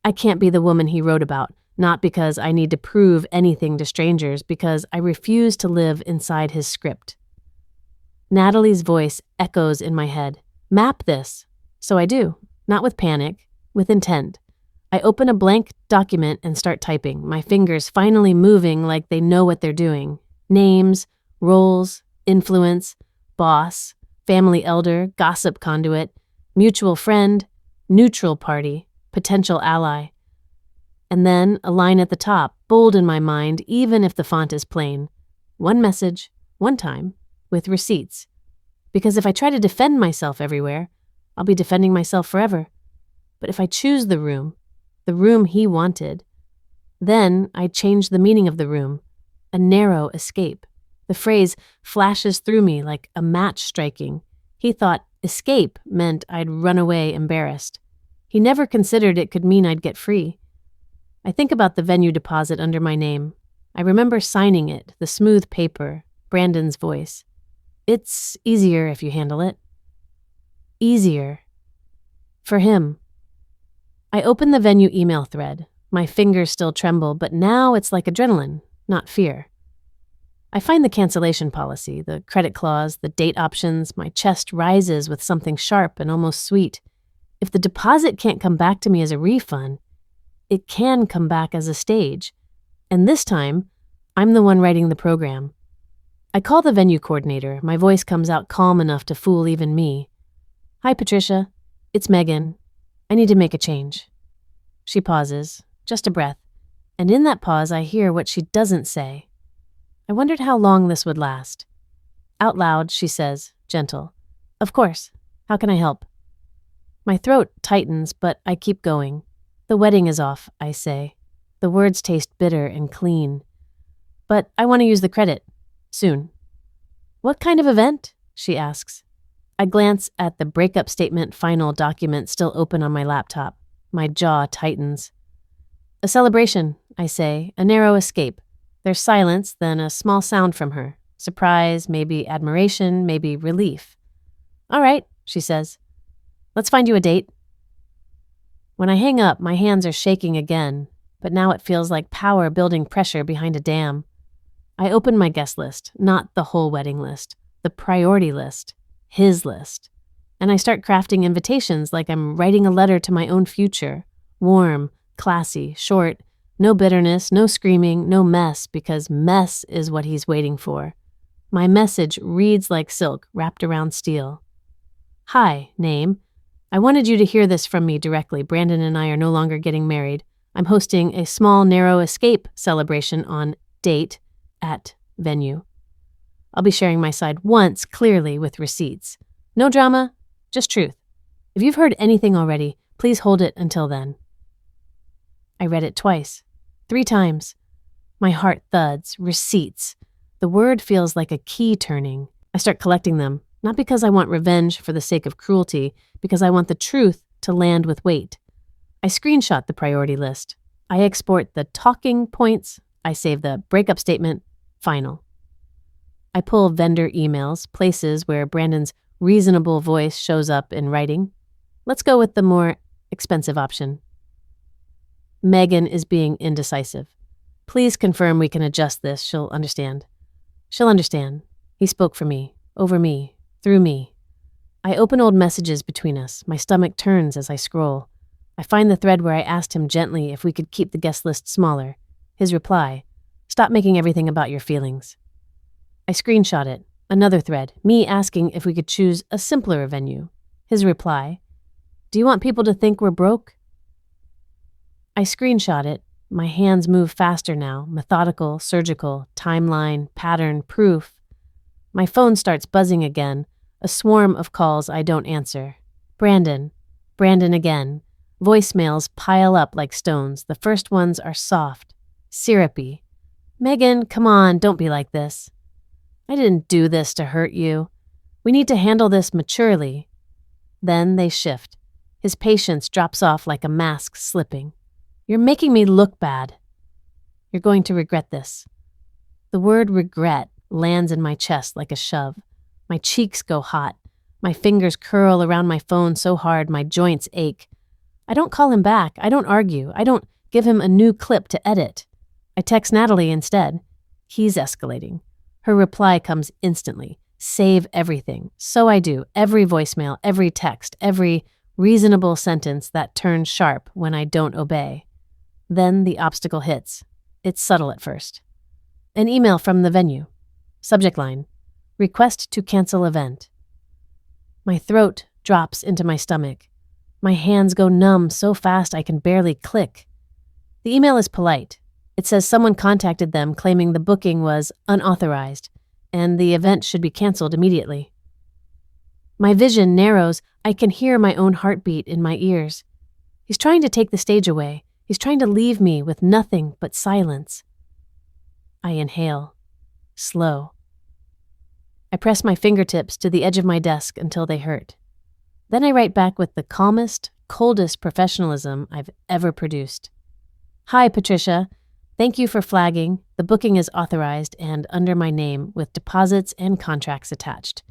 I can't be the woman he wrote about, not because I need to prove anything to strangers, because I refuse to live inside his script. Natalie's voice echoes in my head. Map this. So I do, not with panic, with intent. I open a blank document and start typing, my fingers finally moving like they know what they're doing. Names, roles, influence, boss, family elder, gossip conduit, mutual friend, neutral party, potential ally. And then a line at the top, bold in my mind, even if the font is plain. One message, one time, with receipts. Because if I try to defend myself everywhere, I'll be defending myself forever. But if I choose the room he wanted, then I change the meaning of the room, a narrow escape. The phrase flashes through me like a match striking. He thought escape meant I'd run away embarrassed. He never considered it could mean I'd get free. I think about the venue deposit under my name. I remember signing it, the smooth paper, Brandon's voice. It's easier if you handle it. Easier. For him. I open the venue email thread. My fingers still tremble, but now it's like adrenaline, not fear. I find the cancellation policy, the credit clause, the date options. My chest rises with something sharp and almost sweet. If the deposit can't come back to me as a refund, it can come back as a stage. And this time, I'm the one writing the program. I call the venue coordinator. My voice comes out calm enough to fool even me. Hi, Patricia. It's Megan. I need to make a change. She pauses, just a breath. And in that pause, I hear what she doesn't say. I wondered how long this would last. Out loud, she says, gentle. Of course. How can I help? My throat tightens, but I keep going. The wedding is off, I say. The words taste bitter and clean. But I want to use the credit. Soon. What kind of event? She asks. I glance at the breakup statement final document still open on my laptop. My jaw tightens. A celebration, I say, a narrow escape. There's silence, then a small sound from her. Surprise, maybe admiration, maybe relief. All right, she says. Let's find you a date. When I hang up, my hands are shaking again, but now it feels like power building pressure behind a dam. I open my guest list, not the whole wedding list, the priority list, his list. And I start crafting invitations like I'm writing a letter to my own future. Warm, classy, short, no bitterness, no screaming, no mess, because mess is what he's waiting for. My message reads like silk wrapped around steel. Hi, name. I wanted you to hear this from me directly. Brandon and I are no longer getting married. I'm hosting a small, narrow escape celebration on date at venue. I'll be sharing my side once, clearly, with receipts. No drama, just truth. If you've heard anything already, please hold it until then. I read it twice, 3 times. My heart thuds. Receipts. The word feels like a key turning. I start collecting them, not because I want revenge for the sake of cruelty, because I want the truth to land with weight. I screenshot the priority list. I export the talking points. I save the breakup statement. Final. I pull vendor emails, places where Brandon's reasonable voice shows up in writing. Let's go with the more expensive option. Megan is being indecisive. Please confirm we can adjust this. She'll understand. She'll understand. He spoke for me, over me, through me. I open old messages between us. My stomach turns as I scroll. I find the thread where I asked him gently if we could keep the guest list smaller. His reply, stop making everything about your feelings. I screenshot it. Another thread, me asking if we could choose a simpler venue. His reply, do you want people to think we're broke? I screenshot it. My hands move faster now, methodical, surgical, timeline, pattern, proof. My phone starts buzzing again, a swarm of calls I don't answer. Brandon again. Voicemails pile up like stones. The first ones are soft, syrupy. Megan, come on, don't be like this. I didn't do this to hurt you. We need to handle this maturely. Then they shift. His patience drops off like a mask slipping. You're making me look bad. You're going to regret this. The word regret lands in my chest like a shove. My cheeks go hot. My fingers curl around my phone so hard my joints ache. I don't call him back. I don't argue. I don't give him a new clip to edit. I text Natalie instead. He's escalating. Her reply comes instantly. Save everything. So I do. Every voicemail, every text, every reasonable sentence that turns sharp when I don't obey. Then the obstacle hits. It's subtle at first. An email from the venue. Subject line, request to cancel event. My throat drops into my stomach. My hands go numb so fast I can barely click. The email is polite. It says someone contacted them claiming the booking was unauthorized and the event should be canceled immediately. My vision narrows. I can hear my own heartbeat in my ears. He's trying to take the stage away. He's trying to leave me with nothing but silence. I inhale. Slow. I press my fingertips to the edge of my desk until they hurt. Then I write back with the calmest, coldest professionalism I've ever produced. Hi, Patricia. Thank you for flagging. The booking is authorized and under my name with deposits and contracts attached.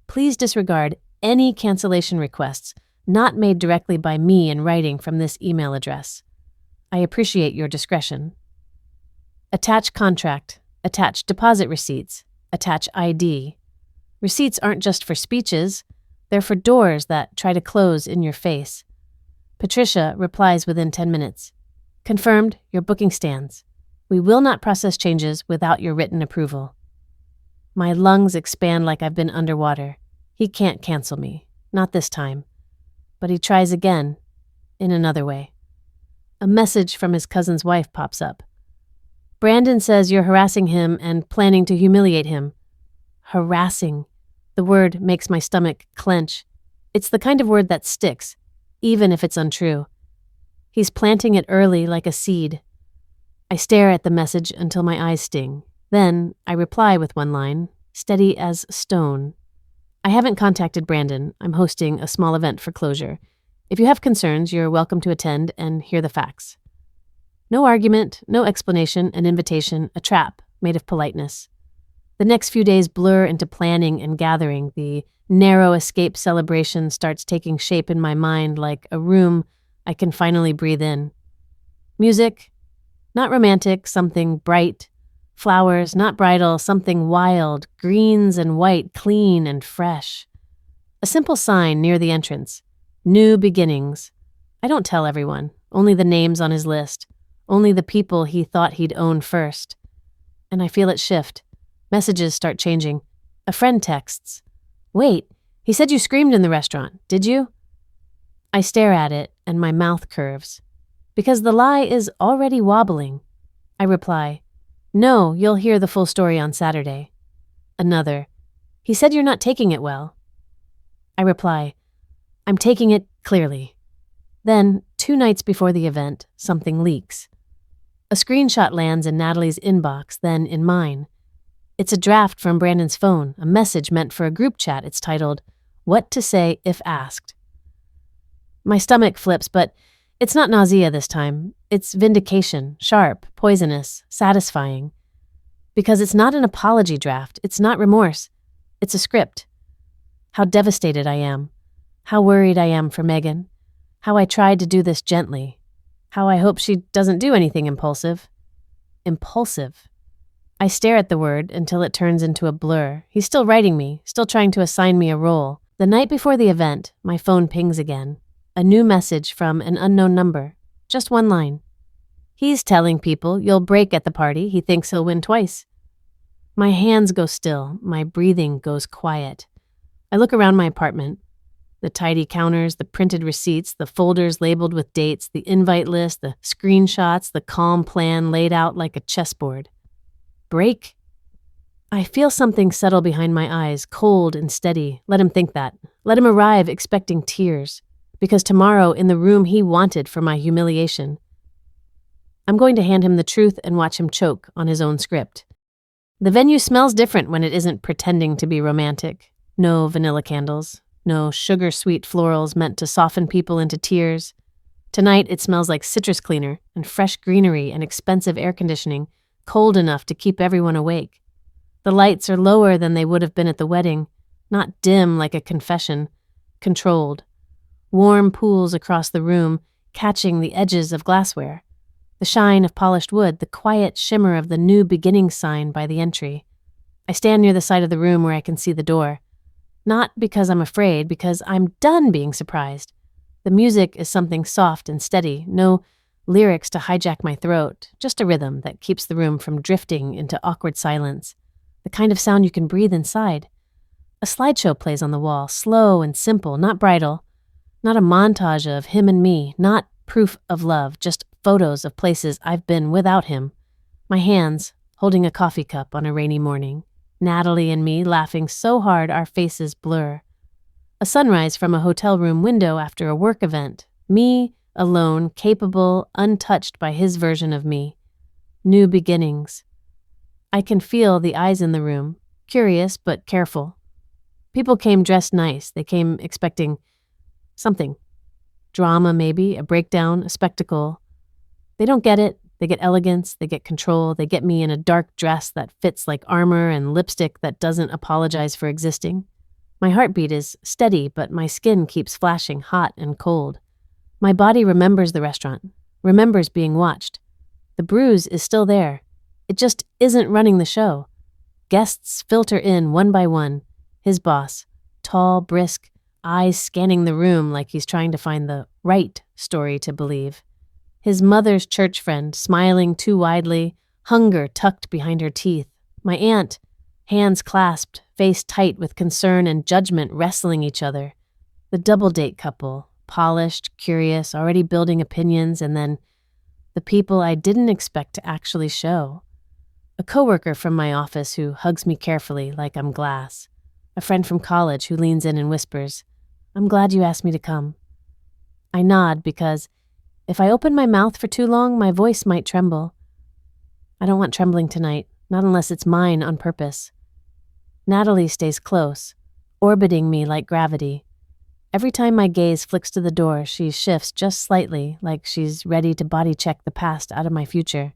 Please disregard any cancellation requests not made directly by me in writing from this email address. I appreciate your discretion. Attach contract. Attach deposit receipts. Attach ID. Receipts aren't just for speeches. They're for doors that try to close in your face. Patricia replies within 10 minutes. Confirmed, your booking stands. We will not process changes without your written approval. My lungs expand like I've been underwater. He can't cancel me. Not this time. But he tries again, in another way. A message from his cousin's wife pops up. Brandon says you're harassing him and planning to humiliate him. Harassing. The word makes my stomach clench. It's the kind of word that sticks, even if it's untrue. He's planting it early like a seed. I stare at the message until my eyes sting. Then I reply with one line, steady as stone. I haven't contacted Brandon. I'm hosting a small event for closure. If you have concerns, you're welcome to attend and hear the facts. No argument, no explanation, an invitation, a trap made of politeness. The next few days blur into planning and gathering. The narrow escape celebration starts taking shape in my mind like a room I can finally breathe in. Music, not romantic, something bright. Flowers, not bridal, something wild, greens and white, clean and fresh. A simple sign near the entrance. New beginnings. I don't tell everyone, only the names on his list, only the people he thought he'd own first. And I feel it shift. Messages start changing. A friend texts. Wait, he said you screamed in the restaurant, did you? I stare at it and my mouth curves. Because the lie is already wobbling. I reply, no, you'll hear the full story on Saturday. Another, he said you're not taking it well. I reply, I'm taking it clearly. Then, 2 nights before the event, something leaks. A screenshot lands in Natalie's inbox, then in mine. It's a draft from Brandon's phone, a message meant for a group chat. It's titled, What to Say If Asked. My stomach flips, but it's not nausea this time. It's vindication, sharp, poisonous, satisfying. Because it's not an apology draft. It's not remorse. It's a script. How devastated I am. How worried I am for Megan. How I tried to do this gently. How I hope she doesn't do anything impulsive. Impulsive. I stare at the word until it turns into a blur. He's still writing me, still trying to assign me a role. The night before the event, my phone pings again. A new message from an unknown number. Just one line. He's telling people you'll break at the party. He thinks he'll win twice. My hands go still. My breathing goes quiet. I look around my apartment. The tidy counters, the printed receipts, the folders labeled with dates, the invite list, the screenshots, the calm plan laid out like a chessboard. Break? I feel something settle behind my eyes, cold and steady. Let him think that. Let him arrive expecting tears. Because tomorrow, in the room he wanted for my humiliation, I'm going to hand him the truth and watch him choke on his own script. The venue smells different when it isn't pretending to be romantic. No vanilla candles. No sugar-sweet florals meant to soften people into tears. Tonight, it smells like citrus cleaner and fresh greenery and expensive air conditioning, cold enough to keep everyone awake. The lights are lower than they would have been at the wedding, not dim like a confession, controlled. Warm pools across the room, catching the edges of glassware. The shine of polished wood, the quiet shimmer of the new beginning sign by the entry. I stand near the side of the room where I can see the door. Not because I'm afraid, because I'm done being surprised. The music is something soft and steady, no lyrics to hijack my throat, just a rhythm that keeps the room from drifting into awkward silence, the kind of sound you can breathe inside. A slideshow plays on the wall, slow and simple, not bridal, not a montage of him and me, not proof of love, just photos of places I've been without him. My hands holding a coffee cup on a rainy morning. Natalie and me laughing so hard our faces blur. A sunrise from a hotel room window after a work event. Me, alone, capable, untouched by his version of me. New beginnings. I can feel the eyes in the room, curious but careful. People came dressed nice. They came expecting something. Drama, maybe, a breakdown, a spectacle. They don't get it. They get elegance, they get control, they get me in a dark dress that fits like armor and lipstick that doesn't apologize for existing. My heartbeat is steady, but my skin keeps flashing hot and cold. My body remembers the restaurant, remembers being watched. The bruise is still there. It just isn't running the show. Guests filter in one by one. His boss, tall, brisk, eyes scanning the room like he's trying to find the right story to believe. His mother's church friend, smiling too widely, hunger tucked behind her teeth. My aunt, hands clasped, face tight with concern and judgment wrestling each other. The double-date couple, polished, curious, already building opinions, and then the people I didn't expect to actually show. A coworker from my office who hugs me carefully like I'm glass. A friend from college who leans in and whispers, "I'm glad you asked me to come." I nod because if I open my mouth for too long, my voice might tremble. I don't want trembling tonight, not unless it's mine on purpose. Natalie stays close, orbiting me like gravity. Every time my gaze flicks to the door, she shifts just slightly, like she's ready to body check the past out of my future.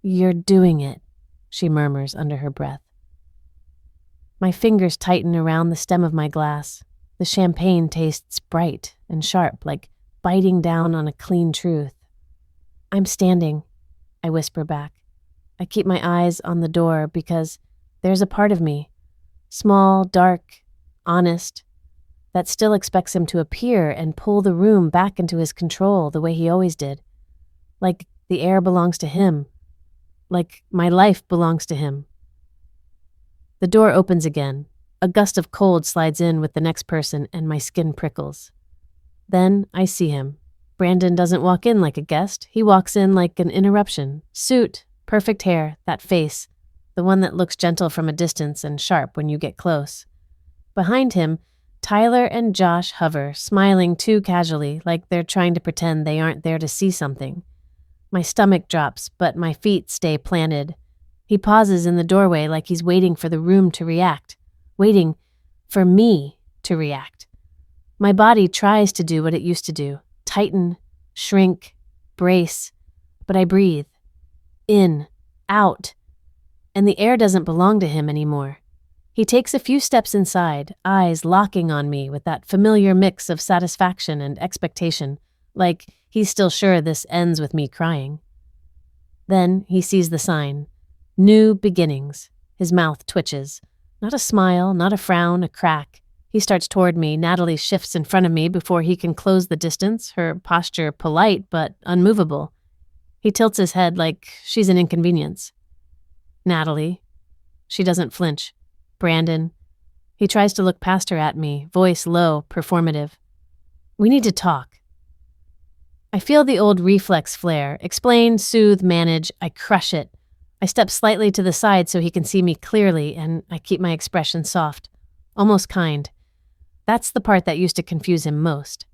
"You're doing it," she murmurs under her breath. My fingers tighten around the stem of my glass. The champagne tastes bright and sharp, like biting down on a clean truth. "I'm standing," I whisper back. I keep my eyes on the door because there's a part of me, small, dark, honest, that still expects him to appear and pull the room back into his control the way he always did. Like the air belongs to him. Like my life belongs to him. The door opens again. A gust of cold slides in with the next person and my skin prickles. Then I see him. Brandon doesn't walk in like a guest. He walks in like an interruption. Suit, perfect hair, that face, the one that looks gentle from a distance and sharp when you get close. Behind him, Tyler and Josh hover, smiling too casually, like they're trying to pretend they aren't there to see something. My stomach drops, but my feet stay planted. He pauses in the doorway like he's waiting for the room to react, waiting for me to react. My body tries to do what it used to do, tighten, shrink, brace, but I breathe. In, out, and the air doesn't belong to him anymore. He takes a few steps inside, eyes locking on me with that familiar mix of satisfaction and expectation, like he's still sure this ends with me crying. Then he sees the sign, New Beginnings. His mouth twitches. Not a smile, not a frown, a crack. He starts toward me. Natalie shifts in front of me before he can close the distance, her posture polite but unmovable. He tilts his head like she's an inconvenience. Natalie. She doesn't flinch. Brandon. He tries to look past her at me, voice low, performative. "We need to talk." I feel the old reflex flare. Explain, soothe, manage. I crush it. I step slightly to the side so he can see me clearly, and I keep my expression soft, almost kind. That's the part that used to confuse him most.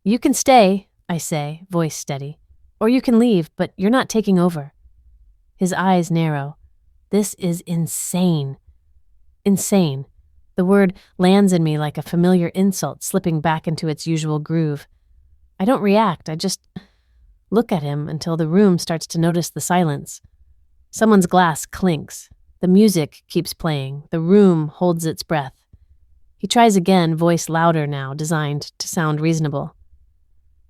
"You can stay," I say, voice steady. "Or you can leave, but you're not taking over." His eyes narrow. This is insane. Insane. The word lands in me like a familiar insult slipping back into its usual groove. I don't react, I just look at him until the room starts to notice the silence. Someone's glass clinks. The music keeps playing. The room holds its breath. He tries again, voice louder now, designed to sound reasonable.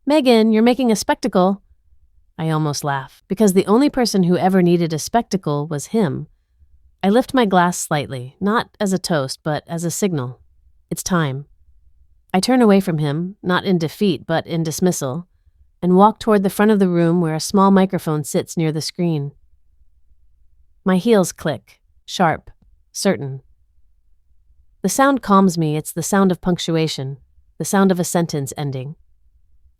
"Megan, you're making a spectacle." I almost laugh, because the only person who ever needed a spectacle was him. I lift my glass slightly, not as a toast, but as a signal. It's time. I turn away from him, not in defeat, but in dismissal, and walk toward the front of the room where a small microphone sits near the screen. My heels click, sharp, certain. The sound calms me. It's the sound of punctuation, the sound of a sentence ending.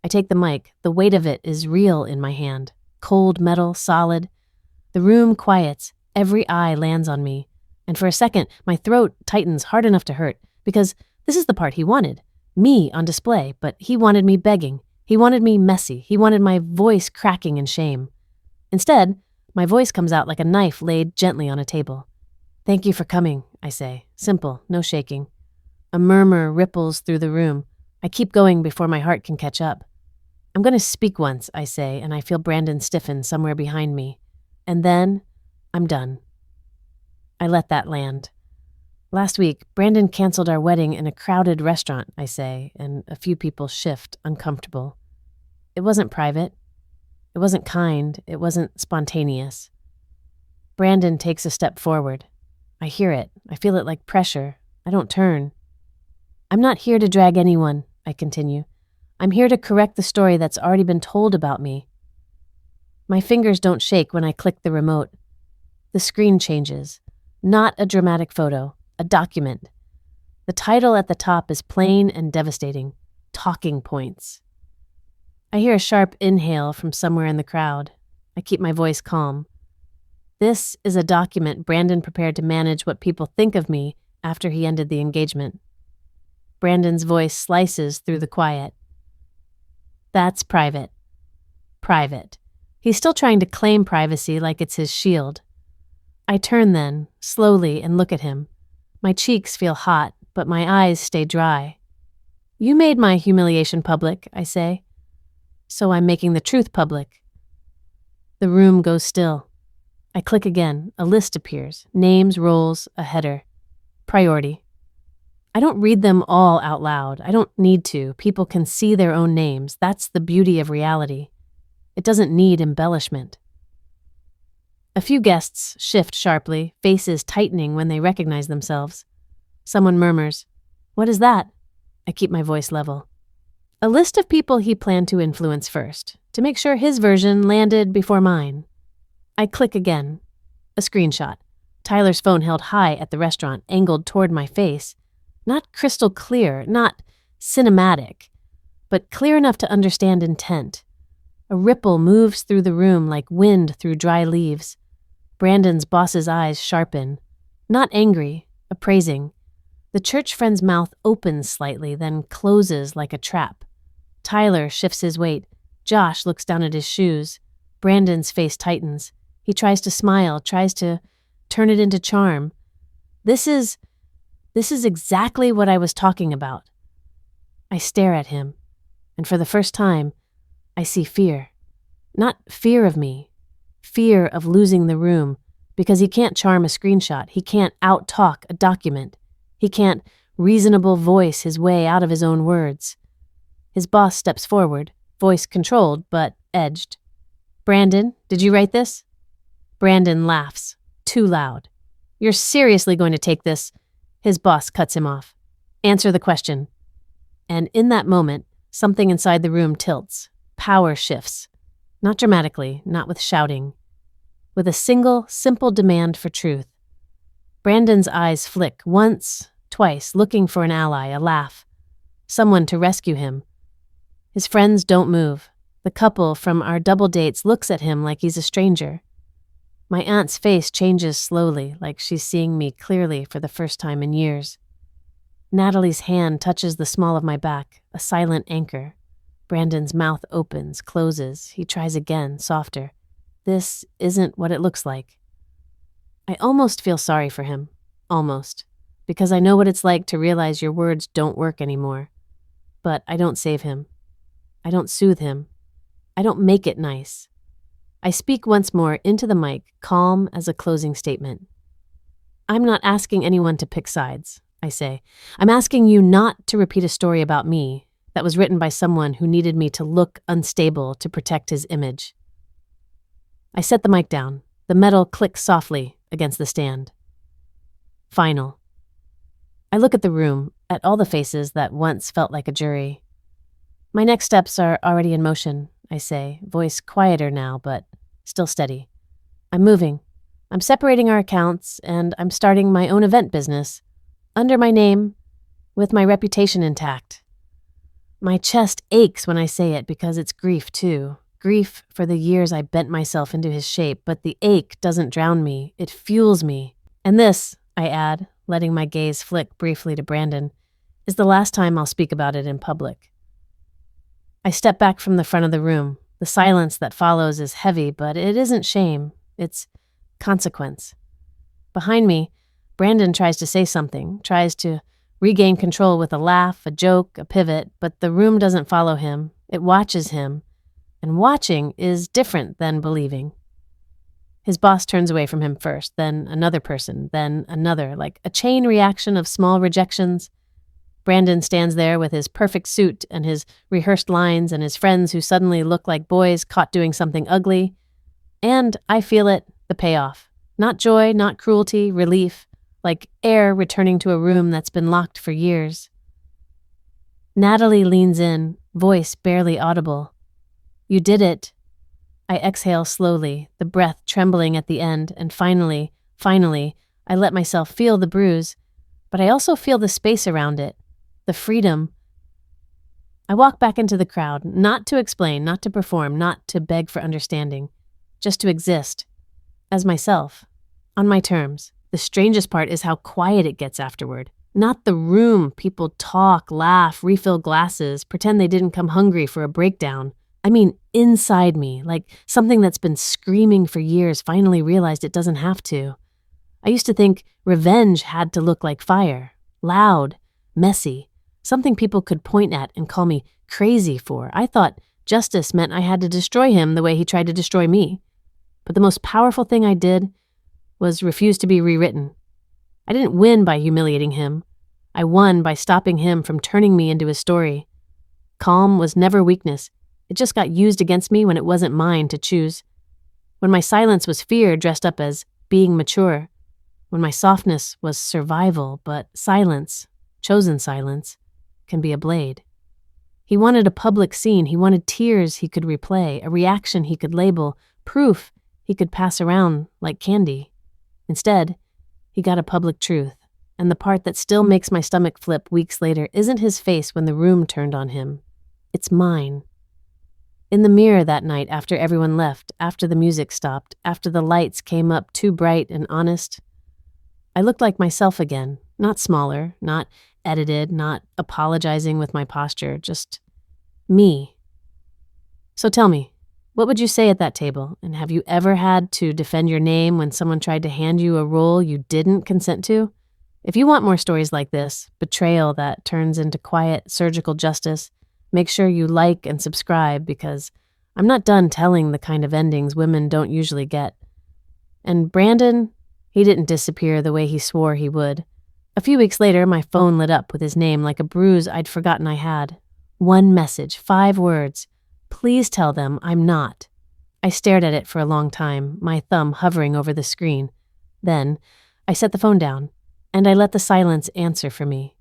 I take the mic. The weight of it is real in my hand, cold metal, solid. The room quiets, every eye lands on me, and for a second, my throat tightens hard enough to hurt, because this is the part he wanted. Me on display, but he wanted me begging. He wanted me messy. He wanted my voice cracking in shame. Instead, my voice comes out like a knife laid gently on a table. "Thank you for coming," I say. Simple, no shaking. A murmur ripples through the room. I keep going before my heart can catch up. "I'm going to speak once," I say, and I feel Brandon stiffen somewhere behind me. And then, I'm done. I let that land. "Last week, Brandon canceled our wedding in a crowded restaurant," I say, and a few people shift, uncomfortable. It wasn't private. It wasn't kind. It wasn't spontaneous. Brandon takes a step forward. I hear it. I feel it like pressure. I don't turn. "I'm not here to drag anyone," I continue. "I'm here to correct the story that's already been told about me." My fingers don't shake when I click the remote. The screen changes. Not a dramatic photo, a document. The title at the top is plain and devastating. Talking points. I hear a sharp inhale from somewhere in the crowd. I keep my voice calm. This is a document Brandon prepared to manage what people think of me after he ended the engagement. Brandon's voice slices through the quiet. "That's private. Private." He's still trying to claim privacy like it's his shield. I turn then, slowly, and look at him. My cheeks feel hot, but my eyes stay dry. "You made my humiliation public," I say. "So I'm making the truth public." The room goes still. I click again. A list appears. Names, roles, a header. Priority. I don't read them all out loud. I don't need to. People can see their own names. That's the beauty of reality. It doesn't need embellishment. A few guests shift sharply, faces tightening when they recognize themselves. Someone murmurs, "What is that?" I keep my voice level. A list of people he planned to influence first, to make sure his version landed before mine. I click again. A screenshot. Tyler's phone held high at the restaurant, angled toward my face. Not crystal clear, not cinematic, but clear enough to understand intent. A ripple moves through the room like wind through dry leaves. Brandon's boss's eyes sharpen. Not angry, appraising. The church friend's mouth opens slightly, then closes like a trap. Tyler shifts his weight. Josh looks down at his shoes. Brandon's face tightens. He tries to smile, tries to turn it into charm. This is exactly what I was talking about. I stare at him, and for the first time, I see fear. Not fear of me, fear of losing the room, because he can't charm a screenshot. He can't out-talk a document. He can't reasonable voice his way out of his own words. His boss steps forward, voice controlled but edged. "Brandon, did you write this?" Brandon laughs, too loud. "You're seriously going to take this?" His boss cuts him off. "Answer the question." And in that moment, something inside the room tilts. Power shifts. Not dramatically, not with shouting. With a single, simple demand for truth. Brandon's eyes flick once, twice, looking for an ally, a laugh. Someone to rescue him. His friends don't move. The couple from our double dates looks at him like he's a stranger. My aunt's face changes slowly, like she's seeing me clearly for the first time in years. Natalie's hand touches the small of my back, a silent anchor. Brandon's mouth opens, closes. He tries again, softer. This isn't what it looks like. I almost feel sorry for him. Almost. Because I know what it's like to realize your words don't work anymore. But I don't save him. I don't soothe him. I don't make it nice. I speak once more into the mic, calm as a closing statement. "I'm not asking anyone to pick sides," I say. "I'm asking you not to repeat a story about me that was written by someone who needed me to look unstable to protect his image." I set the mic down. The metal clicks softly against the stand. Final. I look at the room, at all the faces that once felt like a jury. "My next steps are already in motion," I say, voice quieter now, but still steady. "I'm moving. I'm separating our accounts, and I'm starting my own event business, under my name, with my reputation intact." My chest aches when I say it because it's grief, too. grief for the years I bent myself into his shape, but the ache doesn't drown me. It fuels me. And this, I add, letting my gaze flick briefly to Brandon, is the last time I'll speak about it in public. I step back from the front of the room. The silence that follows is heavy, but it isn't shame. It's consequence. Behind me, Brandon tries to say something, tries to regain control with a laugh, a joke, a pivot, but the room doesn't follow him. It watches him. And watching is different than believing. His boss turns away from him first, then another person, then another, like a chain reaction of small rejections. Brandon stands there with his perfect suit and his rehearsed lines and his friends who suddenly look like boys caught doing something ugly. And I feel it, the payoff. Not joy, not cruelty, relief, like air returning to a room that's been locked for years. Natalie leans in, voice barely audible. You did it. I exhale slowly, the breath trembling at the end, and finally, I let myself feel the bruise, but I also feel the space around it, the freedom. I walk back into the crowd, not to explain, not to perform, not to beg for understanding, just to exist, as myself, on my terms. The strangest part is how quiet it gets afterward. Not the room. People talk, laugh, refill glasses, pretend they didn't come hungry for a breakdown. I mean, inside me, like something that's been screaming for years finally realized it doesn't have to. I used to think revenge had to look like fire, loud, messy, something people could point at and call me crazy for. I thought justice meant I had to destroy him the way he tried to destroy me. But the most powerful thing I did was refuse to be rewritten. I didn't win by humiliating him. I won by stopping him from turning me into his story. Calm was never weakness. It just got used against me when it wasn't mine to choose. When my silence was fear dressed up as being mature. When my softness was survival, but silence, chosen silence, can be a blade. He wanted a public scene. He wanted tears he could replay, a reaction he could label, proof he could pass around like candy. Instead, he got a public truth, and the part that still makes my stomach flip weeks later isn't his face when the room turned on him. It's mine. In the mirror that night after everyone left, after the music stopped, after the lights came up too bright and honest, I looked like myself again, not smaller, not edited, not apologizing with my posture, just me. So tell me, what would you say at that table? And have you ever had to defend your name when someone tried to hand you a role you didn't consent to? If you want more stories like this, betrayal that turns into quiet surgical justice, make sure you like and subscribe because I'm not done telling the kind of endings women don't usually get. And Brandon, he didn't disappear the way he swore he would. A few weeks later, my phone lit up with his name like a bruise I'd forgotten I had. One message, 5 words. Please tell them I'm not. I stared at it for a long time, my thumb hovering over the screen. Then, I set the phone down, and I let the silence answer for me.